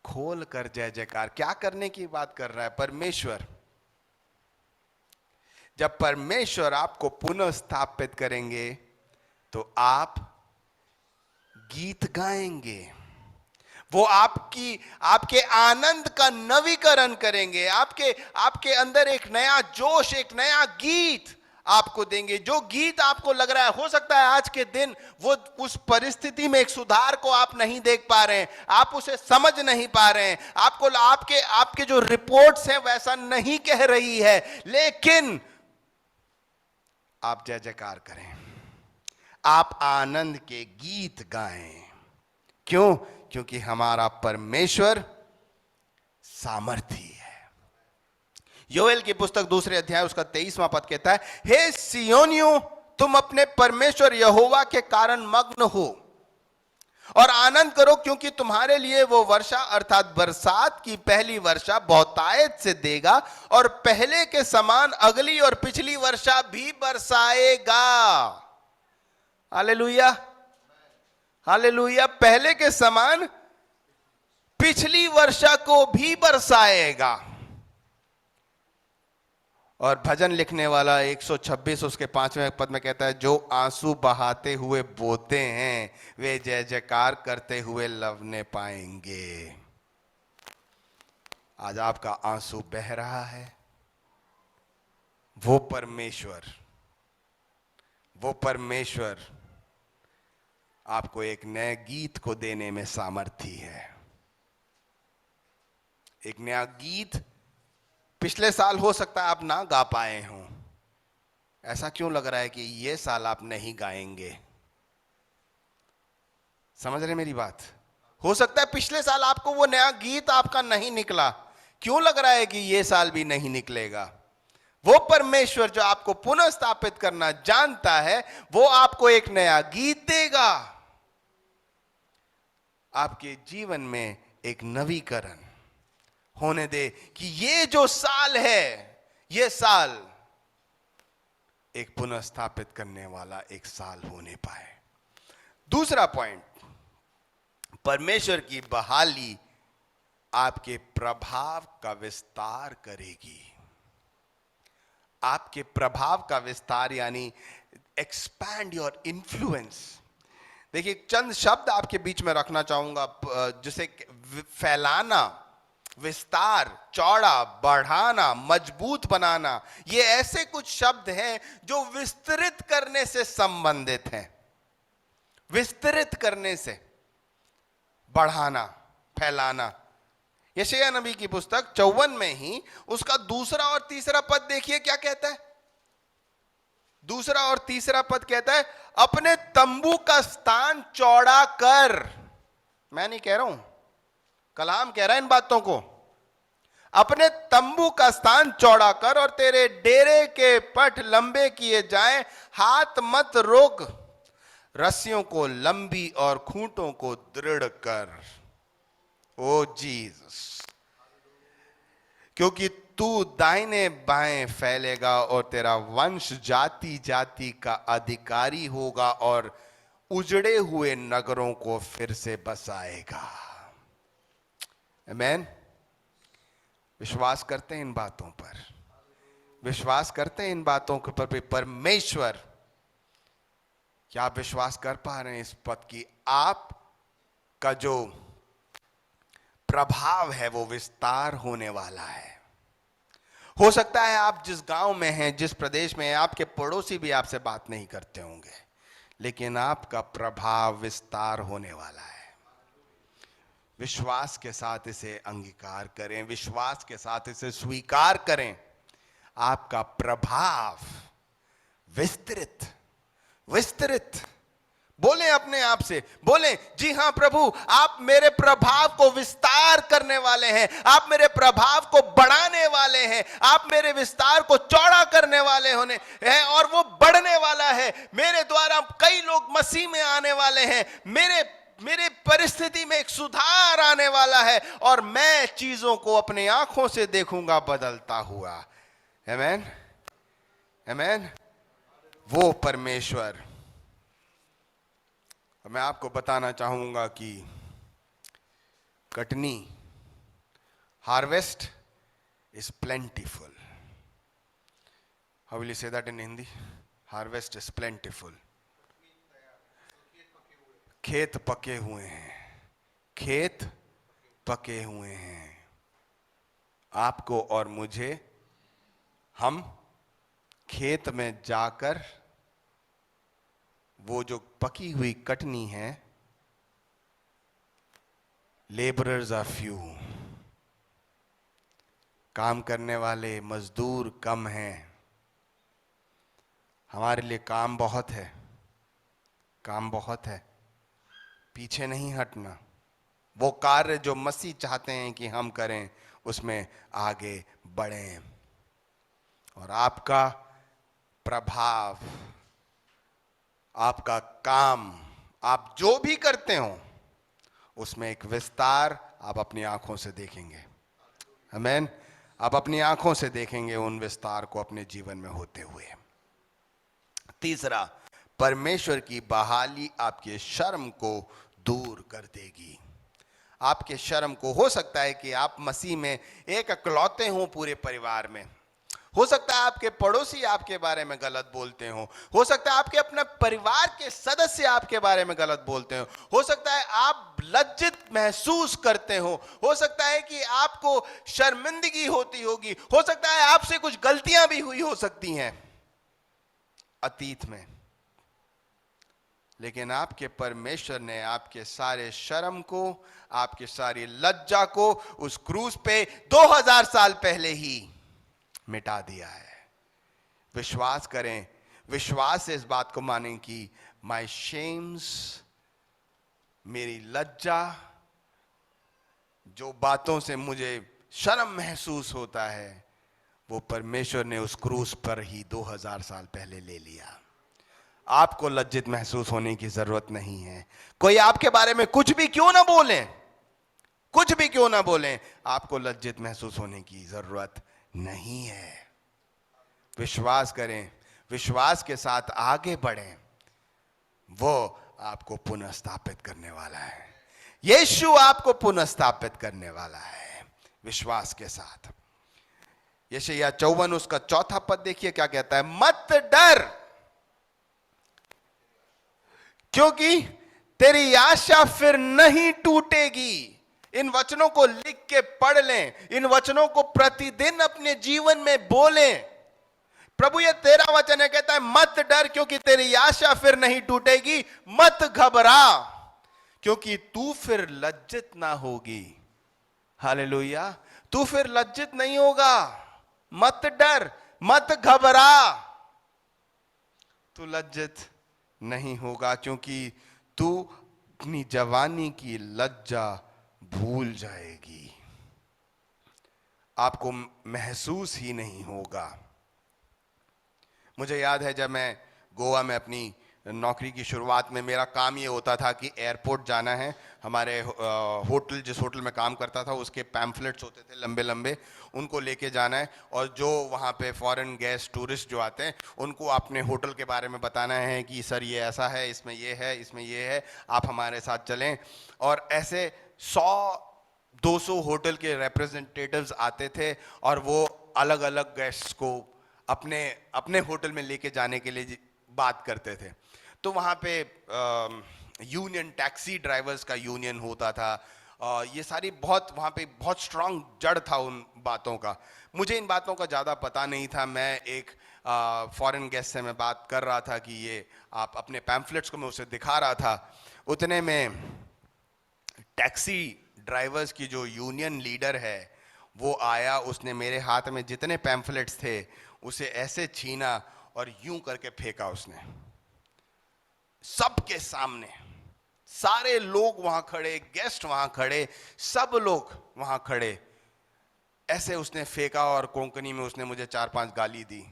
खोल कर जय जयकार, क्या करने की बात कर रहा है? परमेश्वर, जब परमेश्वर आपको पुनः स्थापित करेंगे तो आप गीत गाएंगे, वो आपके आनंद का नवीकरण करेंगे, आपके अंदर एक नया जोश, एक नया गीत आपको देंगे। जो गीत आपको लग रहा है, हो सकता है आज के दिन वो उस परिस्थिति में एक सुधार को आप नहीं देख पा रहे हैं, आप उसे समझ नहीं पा रहे हैं, आपके जो रिपोर्ट्स हैं वैसा नहीं कह रही है, लेकिन आप जय जयकार करें, आप आनंद के गीत गाएं। क्यों? क्योंकि हमारा परमेश्वर सामर्थी है। योएल की पुस्तक 2 अध्याय उसका 23वां पद कहता है, हे सियोनियों, तुम अपने परमेश्वर यहोवा के कारण मग्न हो और आनंद करो, क्योंकि तुम्हारे लिए वो वर्षा अर्थात बरसात की पहली वर्षा बहुतायत से देगा और पहले के समान अगली और पिछली वर्षा भी बरसाएगा। Hallelujah, hallelujah. पहले के समान पिछली वर्षा को भी बरसाएगा। और भजन लिखने वाला 126 उसके 5वें पद में कहता है, जो आंसू बहाते हुए बोते हैं वे जय जयकार करते हुए लवने पाएंगे। आज आपका आंसू बह रहा है, वो परमेश्वर आपको एक नए गीत को देने में सामर्थी है। एक नया गीत पिछले साल हो सकता है आप ना गा पाए हों, ऐसा क्यों लग रहा है कि ये साल आप नहीं गाएंगे? समझ रहे मेरी बात? हो सकता है पिछले साल आपको वो नया गीत आपका नहीं निकला, क्यों लग रहा है कि ये साल भी नहीं निकलेगा? वो परमेश्वर जो आपको पुनः स्थापित करना जानता है, वो आपको एक नया गीत देगा। आपके जीवन में एक नवीकरण होने दे कि ये जो साल है, ये साल एक पुनः स्थापित करने वाला एक साल होने पाए। दूसरा पॉइंट, परमेश्वर की बहाली आपके प्रभाव का विस्तार करेगी। आपके प्रभाव का विस्तार यानी एक्सपैंड योर इन्फ्लुएंस। देखिए, चंद शब्द आपके बीच में रखना चाहूंगा, जिसे फैलाना, विस्तार, चौड़ा, बढ़ाना, मजबूत बनाना, ये ऐसे कुछ शब्द हैं जो विस्तृत करने से संबंधित हैं। विस्तृत करने से, बढ़ाना, फैलाना। यशायाह नबी की पुस्तक 54 में ही उसका दूसरा और तीसरा पद देखिए क्या कहता है। दूसरा और तीसरा पद कहता है, अपने तंबू का स्थान चौड़ा कर। मैं नहीं कह रहा हूं, कलाम कह रहा है इन बातों को। अपने तंबू का स्थान चौड़ा कर और तेरे डेरे के पट लंबे किए जाएं, हाथ मत रोक, रस्सियों को लंबी और खूंटों को दृढ़ कर। ओ जीसस, क्योंकि तू दाहिने बाएं फैलेगा और तेरा वंश जाति जाति का अधिकारी होगा और उजड़े हुए नगरों को फिर से बसाएगा। आमीन। विश्वास करते हैं इन बातों पर? विश्वास करते हैं इन बातों के पर? परमेश्वर, क्या आप विश्वास कर पा रहे हैं इस पद की? आप का जो प्रभाव है वो विस्तार होने वाला है। हो सकता है आप जिस गांव में हैं, जिस प्रदेश में हैं, आपके पड़ोसी भी आपसे बात नहीं करते होंगे, लेकिन आपका प्रभाव विस्तार होने वाला है। विश्वास के साथ इसे अंगीकार करें, विश्वास के साथ इसे स्वीकार करें। आपका प्रभाव विस्तृत विस्तृत। बोले अपने आप से, बोले जी हाँ प्रभु, आप मेरे प्रभाव को विस्तार करने वाले हैं, आप मेरे प्रभाव को बढ़ाने वाले हैं, आप मेरे विस्तार को चौड़ा करने वाले होने हैं, और वो बढ़ने वाला है। मेरे द्वारा कई लोग मसीह में आने वाले हैं, मेरे परिस्थिति में एक सुधार आने वाला है, और मैं चीजों को अपने आंखों से देखूंगा बदलता हुआ। आमेन, आमेन। वो परमेश्वर, मैं आपको बताना चाहूंगा कि Katni, harvest is plentiful. How will you say that in Hindi? Harvest is plentiful. खेत पके हुए हैं, खेत पके हुए हैं। आपको और मुझे, हम खेत में जाकर वो जो पकी हुई कटनी है, लेबरर्स आर फ्यू, काम करने वाले मजदूर कम हैं। हमारे लिए काम बहुत है, काम बहुत है। पीछे नहीं हटना। वो कार्य जो मसीह चाहते हैं कि हम करें, उसमें आगे बढ़ें। और आपका प्रभाव, आपका काम, आप जो भी करते हो, उसमें एक विस्तार आप अपनी आंखों से देखेंगे। आमीन। आप अपनी आंखों से देखेंगे उन विस्तार को अपने जीवन में होते हुए। तीसरा, परमेश्वर की बहाली आपके शर्म को दूर कर देगी। आपके शर्म को, हो सकता है कि आप मसीह में एक इकलौते हों पूरे परिवार में, हो सकता है आपके पड़ोसी आपके बारे में गलत बोलते हो सकता है आपके अपने परिवार के सदस्य आपके बारे में गलत बोलते हो सकता है आप लज्जित महसूस करते हो सकता है कि आपको शर्मिंदगी होती होगी, हो सकता है आपसे कुछ गलतियां भी हुई हो सकती हैं अतीत में, लेकिन आपके परमेश्वर ने आपके सारे शर्म को, आपके सारी लज्जा को उस क्रूस पे 2000 साल पहले ही मिटा दिया है। विश्वास करें, विश्वास से इस बात को मानें कि माय शेम्स, मेरी लज्जा, जो बातों से मुझे शर्म महसूस होता है, वो परमेश्वर ने उस क्रूस पर ही 2000 साल पहले ले लिया। आपको लज्जित महसूस होने की जरूरत नहीं है। कोई आपके बारे में कुछ भी क्यों ना बोले, कुछ भी क्यों ना बोले, आपको लज्जित महसूस होने की जरूरत नहीं है। विश्वास करें, विश्वास के साथ आगे बढ़ें, वो आपको पुनः स्थापित करने वाला है। यीशु आपको पुनः स्थापित करने वाला है विश्वास के साथ। यशायाह 54 उसका 4 पद देखिए क्या कहता है, मत डर क्योंकि तेरी आशा फिर नहीं टूटेगी। इन वचनों को लिख के पढ़ लें, इन वचनों को प्रतिदिन अपने जीवन में बोलें। प्रभु ये तेरा वचन है, कहता है मत डर क्योंकि तेरी आशा फिर नहीं टूटेगी, मत घबरा क्योंकि तू फिर लज्जित ना होगी। हालेलुया, तू फिर लज्जित नहीं होगा। मत डर, मत घबरा, तू लज्जित नहीं होगा क्योंकि तू अपनी जवानी की लज्जा भूल जाएगी। आपको महसूस ही नहीं होगा। मुझे याद है जब मैं गोवा में अपनी नौकरी की शुरुआत में, मेरा काम ये होता था कि एयरपोर्ट जाना है, हमारे होटल, जिस होटल में काम करता था उसके पैम्फलेट्स होते थे लंबे लंबे, उनको लेके जाना है, और जो वहाँ पे फॉरेन गेस्ट टूरिस्ट जो आते हैं उनको अपने होटल के बारे में बताना है कि सर ये ऐसा है, इसमें ये है, इसमें ये है, आप हमारे साथ चलें। और ऐसे 100-200 होटल के रिप्रेजेंटेटिव्स आते थे और वो अलग अलग गेस्ट्स को अपने अपने होटल में लेके जाने के लिए बात करते थे। तो वहाँ पे यूनियन, टैक्सी ड्राइवर्स का यूनियन होता था, ये सारी बहुत वहाँ पे बहुत स्ट्रांग जड़ था उन बातों का। मुझे इन बातों का ज़्यादा पता नहीं था। मैं एक फॉरेन गेस्ट से मैं बात कर रहा था कि ये आप अपने पैम्फलेट्स को मैं उसे दिखा रहा था। उतने में टैक्सी ड्राइवर्स की जो यूनियन लीडर है वो आया, उसने मेरे हाथ में जितने पैम्फलेट्स थे उसे ऐसे छीना और यूं करके फेंका उसने, सबके सामने। सारे लोग वहां खड़े, गेस्ट वहां खड़े, सब लोग वहां खड़े, ऐसे उसने फेंका और कोंकणी में उसने मुझे 4-5 गाली दी।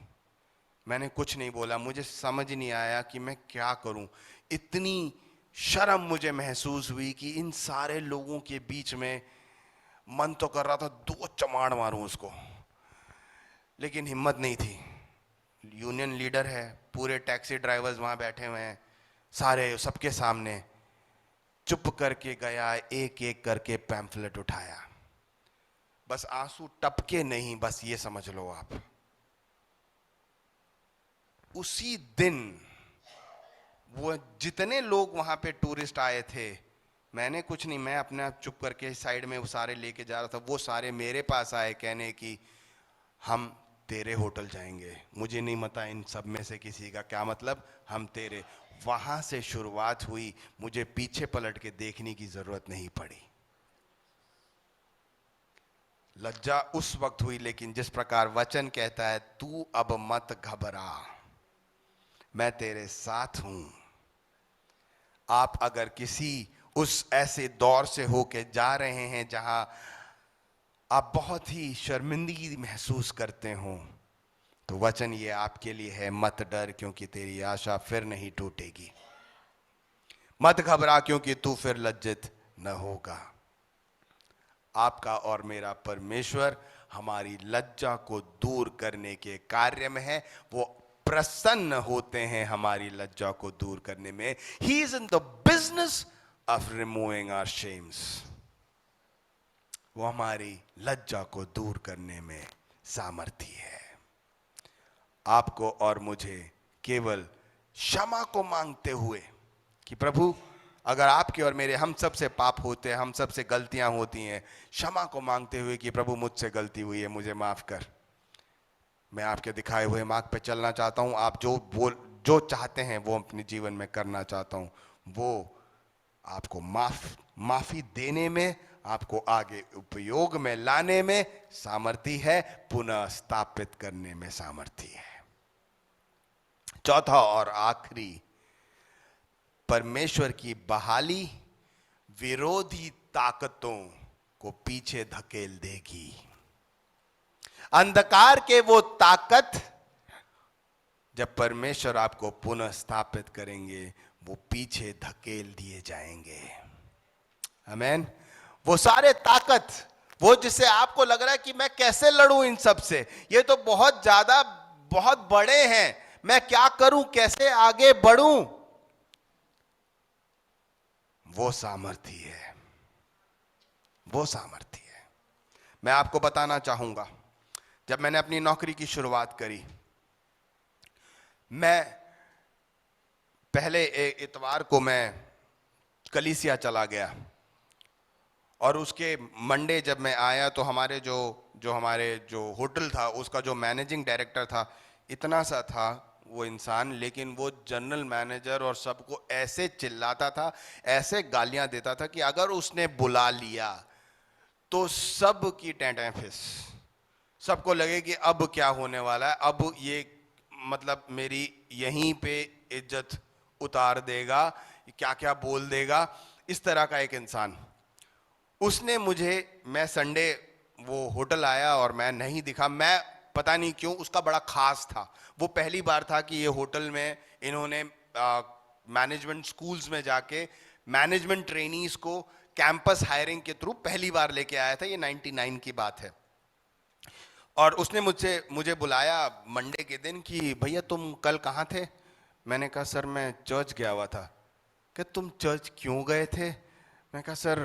मैंने कुछ नहीं बोला, मुझे समझ नहीं आया कि मैं क्या करूं। इतनी शर्म मुझे महसूस हुई कि इन सारे लोगों के बीच में मन तो कर रहा था 2 चमाड़ मारूं उसको, लेकिन हिम्मत नहीं थी। यूनियन लीडर है, पूरे टैक्सी ड्राइवर्स वहां बैठे हुए हैं, सारे सबके सामने चुप करके गया, एक एक करके पैम्फलेट उठाया। बस आंसू टपके नहीं, बस ये समझ लो आप। उसी दिन वो जितने लोग वहां पे टूरिस्ट आए थे, मैंने कुछ नहीं, मैं अपने आप चुप करके साइड में वो सारे लेके जा रहा था, वो सारे मेरे पास आए कहने की हम तेरे होटल जाएंगे। मुझे नहीं पता इन सब में से किसी का क्या मतलब, हम तेरे। वहां से शुरुआत हुई, मुझे पीछे पलट के देखने की जरूरत नहीं पड़ी। लज्जा उस वक्त हुई, लेकिन जिस प्रकार वचन कहता है, तू अब मत घबरा, मैं तेरे साथ हूं। आप अगर किसी उस ऐसे दौर से होके जा रहे हैं जहां आप बहुत ही शर्मिंदगी महसूस करते हो, तो वचन ये आपके लिए है, मत डर क्योंकि तेरी आशा फिर नहीं टूटेगी, मत घबरा क्योंकि तू फिर लज्जित न होगा। आपका और मेरा परमेश्वर हमारी लज्जा को दूर करने के कार्य में है, वो प्रसन्न होते हैं हमारी लज्जा को दूर करने में। He is in the business of removing our shames. वो हमारी लज्जा को दूर करने में सामर्थी है। आपको और मुझे केवल क्षमा को मांगते हुए कि प्रभु, अगर आपके और मेरे, हम सब से पाप होते हैं, हम सब से गलतियां होती हैं, क्षमा को मांगते हुए कि प्रभु मुझसे गलती हुई है, मुझे माफ कर, मैं आपके दिखाए हुए मार्ग पे चलना चाहता हूं, आप जो चाहते हैं वो अपने जीवन में करना चाहता हूं, वो आपको माफी देने में, आपको आगे उपयोग में लाने में सामर्थी है, पुनः स्थापित करने में सामर्थी है। चौथा और आखिरी, परमेश्वर की बहाली विरोधी ताकतों को पीछे धकेल देगी। अंधकार के वो ताकत, जब परमेश्वर आपको पुनः स्थापित करेंगे, वो पीछे धकेल दिए जाएंगे। आमीन। वो सारे ताकत, वो जिसे आपको लग रहा है कि मैं कैसे लड़ूं इन सब से, ये तो बहुत ज्यादा, बहुत बड़े हैं, मैं क्या करूं, कैसे आगे बढ़ूं, वो सामर्थी है, वो सामर्थी है। मैं आपको बताना चाहूंगा, जब मैंने अपनी नौकरी की शुरुआत करी, मैं पहले इतवार को मैं कलीसिया चला गया, और उसके मंडे जब मैं आया तो हमारे जो होटल था, उसका जो मैनेजिंग डायरेक्टर था, इतना सा था वो इंसान, लेकिन वो जनरल मैनेजर और सबको ऐसे चिल्लाता था, ऐसे गालियां देता था कि अगर उसने बुला लिया तो सब की टेंटें फिस, सबको लगे कि अब क्या होने वाला है, अब ये मतलब मेरी यहीं पे इज्जत उतार देगा, क्या क्या बोल देगा, इस तरह का एक इंसान। उसने मुझे, मैं संडे वो होटल आया और मैं नहीं दिखा, मैं पता नहीं क्यों, उसका बड़ा खास था, वो पहली बार था कि ये होटल में इन्होंने मैनेजमेंट स्कूल्स में जाके मैनेजमेंट ट्रेनीज को कैंपस हायरिंग के थ्रू पहली बार लेके आया था, ये 99 की बात है। और उसने मुझे बुलाया मंडे के दिन कि भैया तुम कल कहाँ थे? मैंने कहा सर मैं चर्च गया हुआ था। कि तुम चर्च क्यों गए थे? मैं कहा सर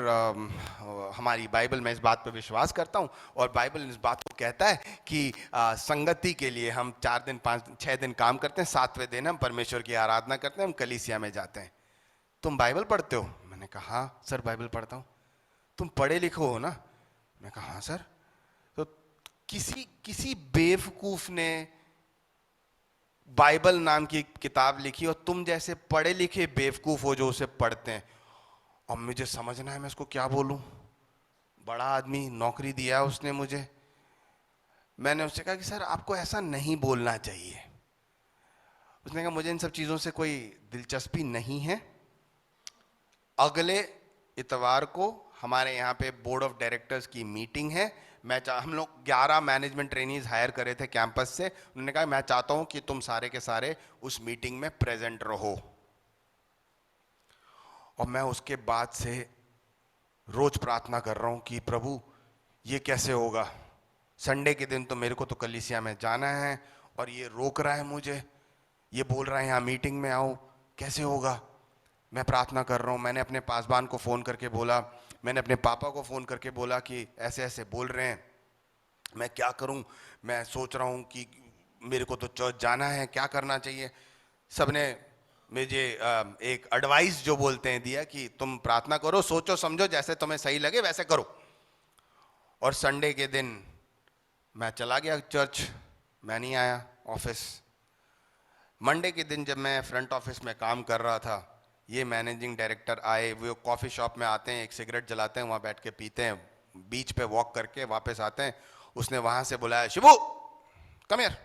हमारी बाइबल, मैं इस बात पर विश्वास करता हूँ और बाइबल इस बात को कहता है कि संगति के लिए हम 4 दिन 5-6 दिन काम करते हैं, 7वें दिन हम परमेश्वर की आराधना करते हैं, हम कलीसिया में जाते हैं। तुम बाइबल पढ़ते हो? मैंने कहा हाँ सर बाइबल पढ़ता हूँ। तुम पढ़े लिखे हो ना? मैं कहा हाँ सर। तो किसी बेवकूफ ने बाइबल नाम की किताब लिखी और तुम जैसे पढ़े लिखे बेवकूफ हो जो उसे पढ़ते हैं, और मुझे समझना है मैं इसको क्या बोलूं। बड़ा आदमी, नौकरी दिया उसने मुझे। मैंने उससे कहा कि सर आपको ऐसा नहीं बोलना चाहिए। उसने कहा मुझे इन सब चीज़ों से कोई दिलचस्पी नहीं है। अगले इतवार को हमारे यहाँ पे बोर्ड ऑफ डायरेक्टर्स की मीटिंग है। हम लोग 11 मैनेजमेंट ट्रेनीज हायर करे थे कैंपस से। उन्होंने कहा मैं चाहता हूँ कि तुम सारे के सारे उस मीटिंग में प्रेजेंट रहो। और मैं उसके बाद से रोज प्रार्थना कर रहा हूँ कि प्रभु ये कैसे होगा। संडे के दिन तो मेरे को तो कलीसिया में जाना है और ये रोक रहा है मुझे, ये बोल रहा है यहाँ मीटिंग में आओ, कैसे होगा। मैं प्रार्थना कर रहा हूँ। मैंने अपने पासबान को फ़ोन करके बोला, मैंने अपने पापा को फ़ोन करके बोला कि ऐसे ऐसे बोल रहे हैं, मैं क्या करूँ। मैं सोच रहा हूँ कि मेरे को तो चर्च जाना है, क्या करना चाहिए। सबने मुझे एक एडवाइस जो बोलते हैं दिया कि तुम प्रार्थना करो, सोचो समझो, जैसे तुम्हें सही लगे वैसे करो। और संडे के दिन मैं चला गया चर्च, मैं नहीं आया ऑफिस। मंडे के दिन जब मैं फ्रंट ऑफिस में काम कर रहा था, ये मैनेजिंग डायरेक्टर आए। वो कॉफ़ी शॉप में आते हैं, एक सिगरेट जलाते हैं, वहाँ बैठ के पीते हैं, बीच पे वॉक करके वापस आते हैं। उसने वहाँ से बुलाया, शिबू कम हियर।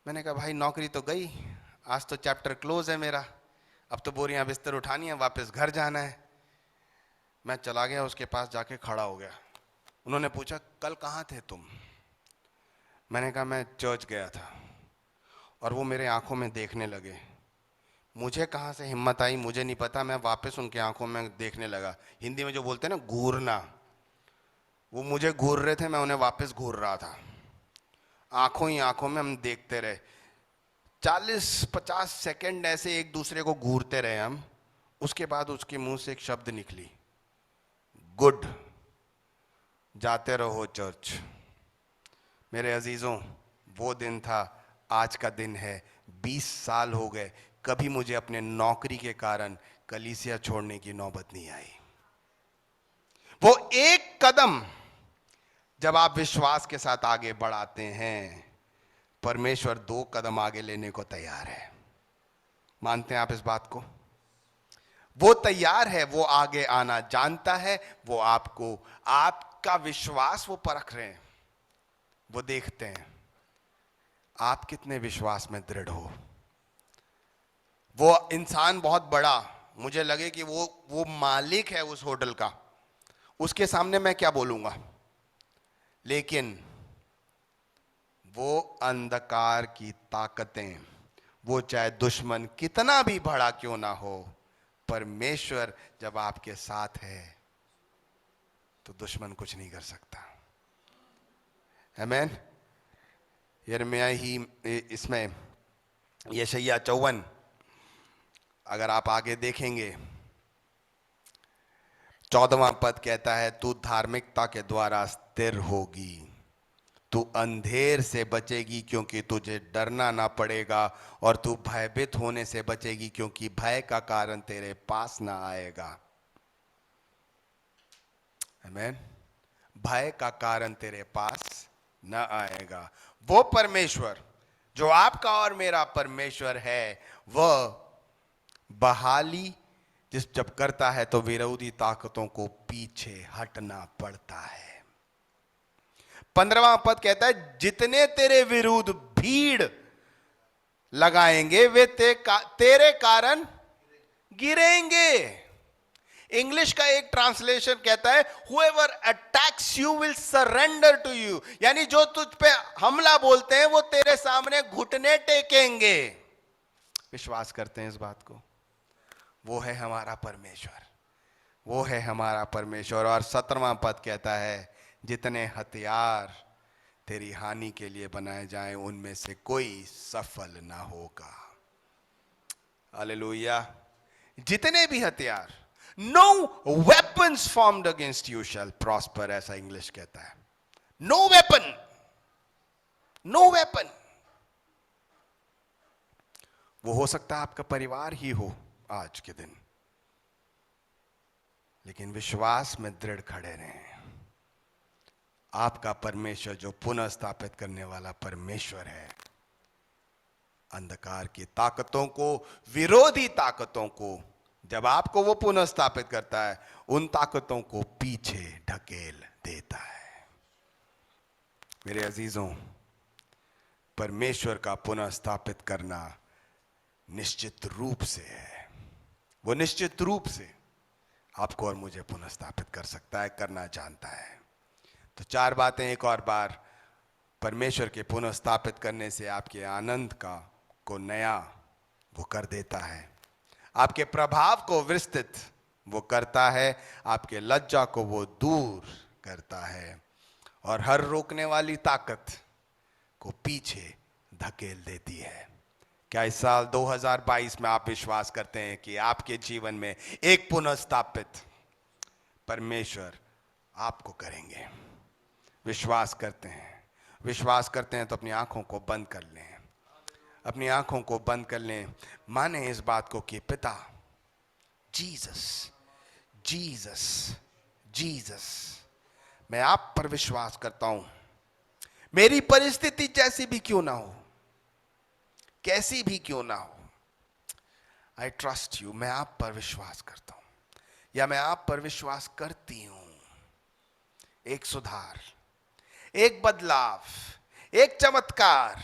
मैंने कहा भाई नौकरी तो गई, आज तो चैप्टर क्लोज है मेरा, अब तो बोरियां बिस्तर उठानी है, वापस घर जाना है। मैं चला गया, उसके पास जाके खड़ा हो गया। उन्होंने पूछा कल कहाँ थे तुम। मैंने कहा मैं चर्च गया था। और वो मेरे आंखों में देखने लगे। मुझे कहाँ से हिम्मत आई मुझे नहीं पता, मैं वापस उनके आंखों में देखने लगा। हिंदी में जो बोलते हैं ना घूरना, वो मुझे घूर रहे थे, मैं उन्हें वापस घूर रहा था। आंखों ही आंखों में हम देखते रहे, 40-50 सेकंड ऐसे एक दूसरे को घूरते रहे हम। उसके बाद उसके मुंह से एक शब्द निकली, गुड, जाते रहो चर्च। मेरे अजीजों, वो दिन था, आज का दिन है। 20 साल हो गए, कभी मुझे अपने नौकरी के कारण कलीसिया छोड़ने की नौबत नहीं आई। वो एक कदम जब आप विश्वास के साथ आगे बढ़ाते हैं, परमेश्वर 2 कदम आगे लेने को तैयार है। मानते हैं आप इस बात को? वो तैयार है, वो आगे आना जानता है। वो आपको, आपका विश्वास वो परख रहे हैं, वो देखते हैं आप कितने विश्वास में दृढ़ हो। वो इंसान बहुत बड़ा, मुझे लगे कि वो मालिक है उस होटल का, उसके सामने मैं क्या बोलूंगा। लेकिन वो अंधकार की ताकतें, वो चाहे दुश्मन कितना भी बड़ा क्यों ना हो, परमेश्वर जब आपके साथ है तो दुश्मन कुछ नहीं कर सकता। आमीन। यिर्मयाह ही इसमें यशायाह 54 अगर आप आगे देखेंगे, 14वां पद कहता है, तू धार्मिकता के द्वारा स्थिर होगी, तू अंधेर से बचेगी क्योंकि तुझे डरना ना पड़ेगा, और तू भयभीत होने से बचेगी क्योंकि भय का कारण तेरे पास ना आएगा। आमीन। भय का कारण तेरे पास ना आएगा। वो परमेश्वर जो आपका और मेरा परमेश्वर है, वह बहाली जब करता है तो विरोधी ताकतों को पीछे हटना पड़ता है। 15वां पद कहता है, जितने तेरे विरुद्ध भीड़ लगाएंगे वे तेरे कारण गिरेंगे। इंग्लिश का एक ट्रांसलेशन कहता है, whoever attacks you will surrender to you, यानी जो तुझ पे हमला बोलते हैं वो तेरे सामने घुटने टेकेंगे। विश्वास करते हैं इस बात को? वो है हमारा परमेश्वर, वो है हमारा परमेश्वर। और 17वां पद कहता है, जितने हथियार तेरी हानि के लिए बनाए जाएं उनमें से कोई सफल ना होगा। हालेलुया। जितने भी हथियार, no weapons formed against you shall prosper, ऐसा इंग्लिश कहता है। No weapon, no weapon. वो हो सकता है आपका परिवार ही हो आज के दिन, लेकिन विश्वास में दृढ़ खड़े रहें। आपका परमेश्वर जो पुनः स्थापित करने वाला परमेश्वर है, अंधकार की ताकतों को, विरोधी ताकतों को जब आपको वो पुनः स्थापित करता है, उन ताकतों को पीछे ढकेल देता है। मेरे अजीजों, परमेश्वर का पुनः स्थापित करना निश्चित रूप से है, वो निश्चित रूप से आपको और मुझे पुनः स्थापित कर सकता है, करना जानता है। तो 4 बातें एक और बार परमेश्वर के पुनः स्थापित करने से आपके आनंद को नया वो कर देता है, आपके प्रभाव को विस्तृत वो करता है, आपके लज्जा को वो दूर करता है, और हर रोकने वाली ताकत को पीछे धकेल देती है। क्या इस साल 2022 में आप विश्वास करते हैं कि आपके जीवन में एक पुनः स्थापित परमेश्वर आपको करेंगे? विश्वास करते हैं? विश्वास करते हैं तो अपनी आंखों को बंद कर लें, अपनी आंखों को बंद कर लें। माने इस बात को कि पिता, जीसस जीसस जीसस, मैं आप पर विश्वास करता हूं, मेरी परिस्थिति जैसी भी क्यों ना हो, कैसी भी क्यों ना हो, आई ट्रस्ट यू, मैं आप पर विश्वास करता हूं, या मैं आप पर विश्वास करती हूं। एक सुधार, एक बदलाव, एक चमत्कार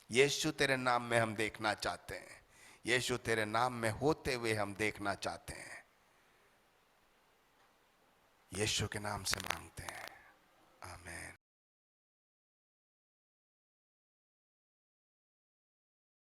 यीशु तेरे नाम में हम देखना चाहते हैं, यीशु तेरे नाम में होते हुए हम देखना चाहते हैं। यीशु के नाम से मांगते हैं।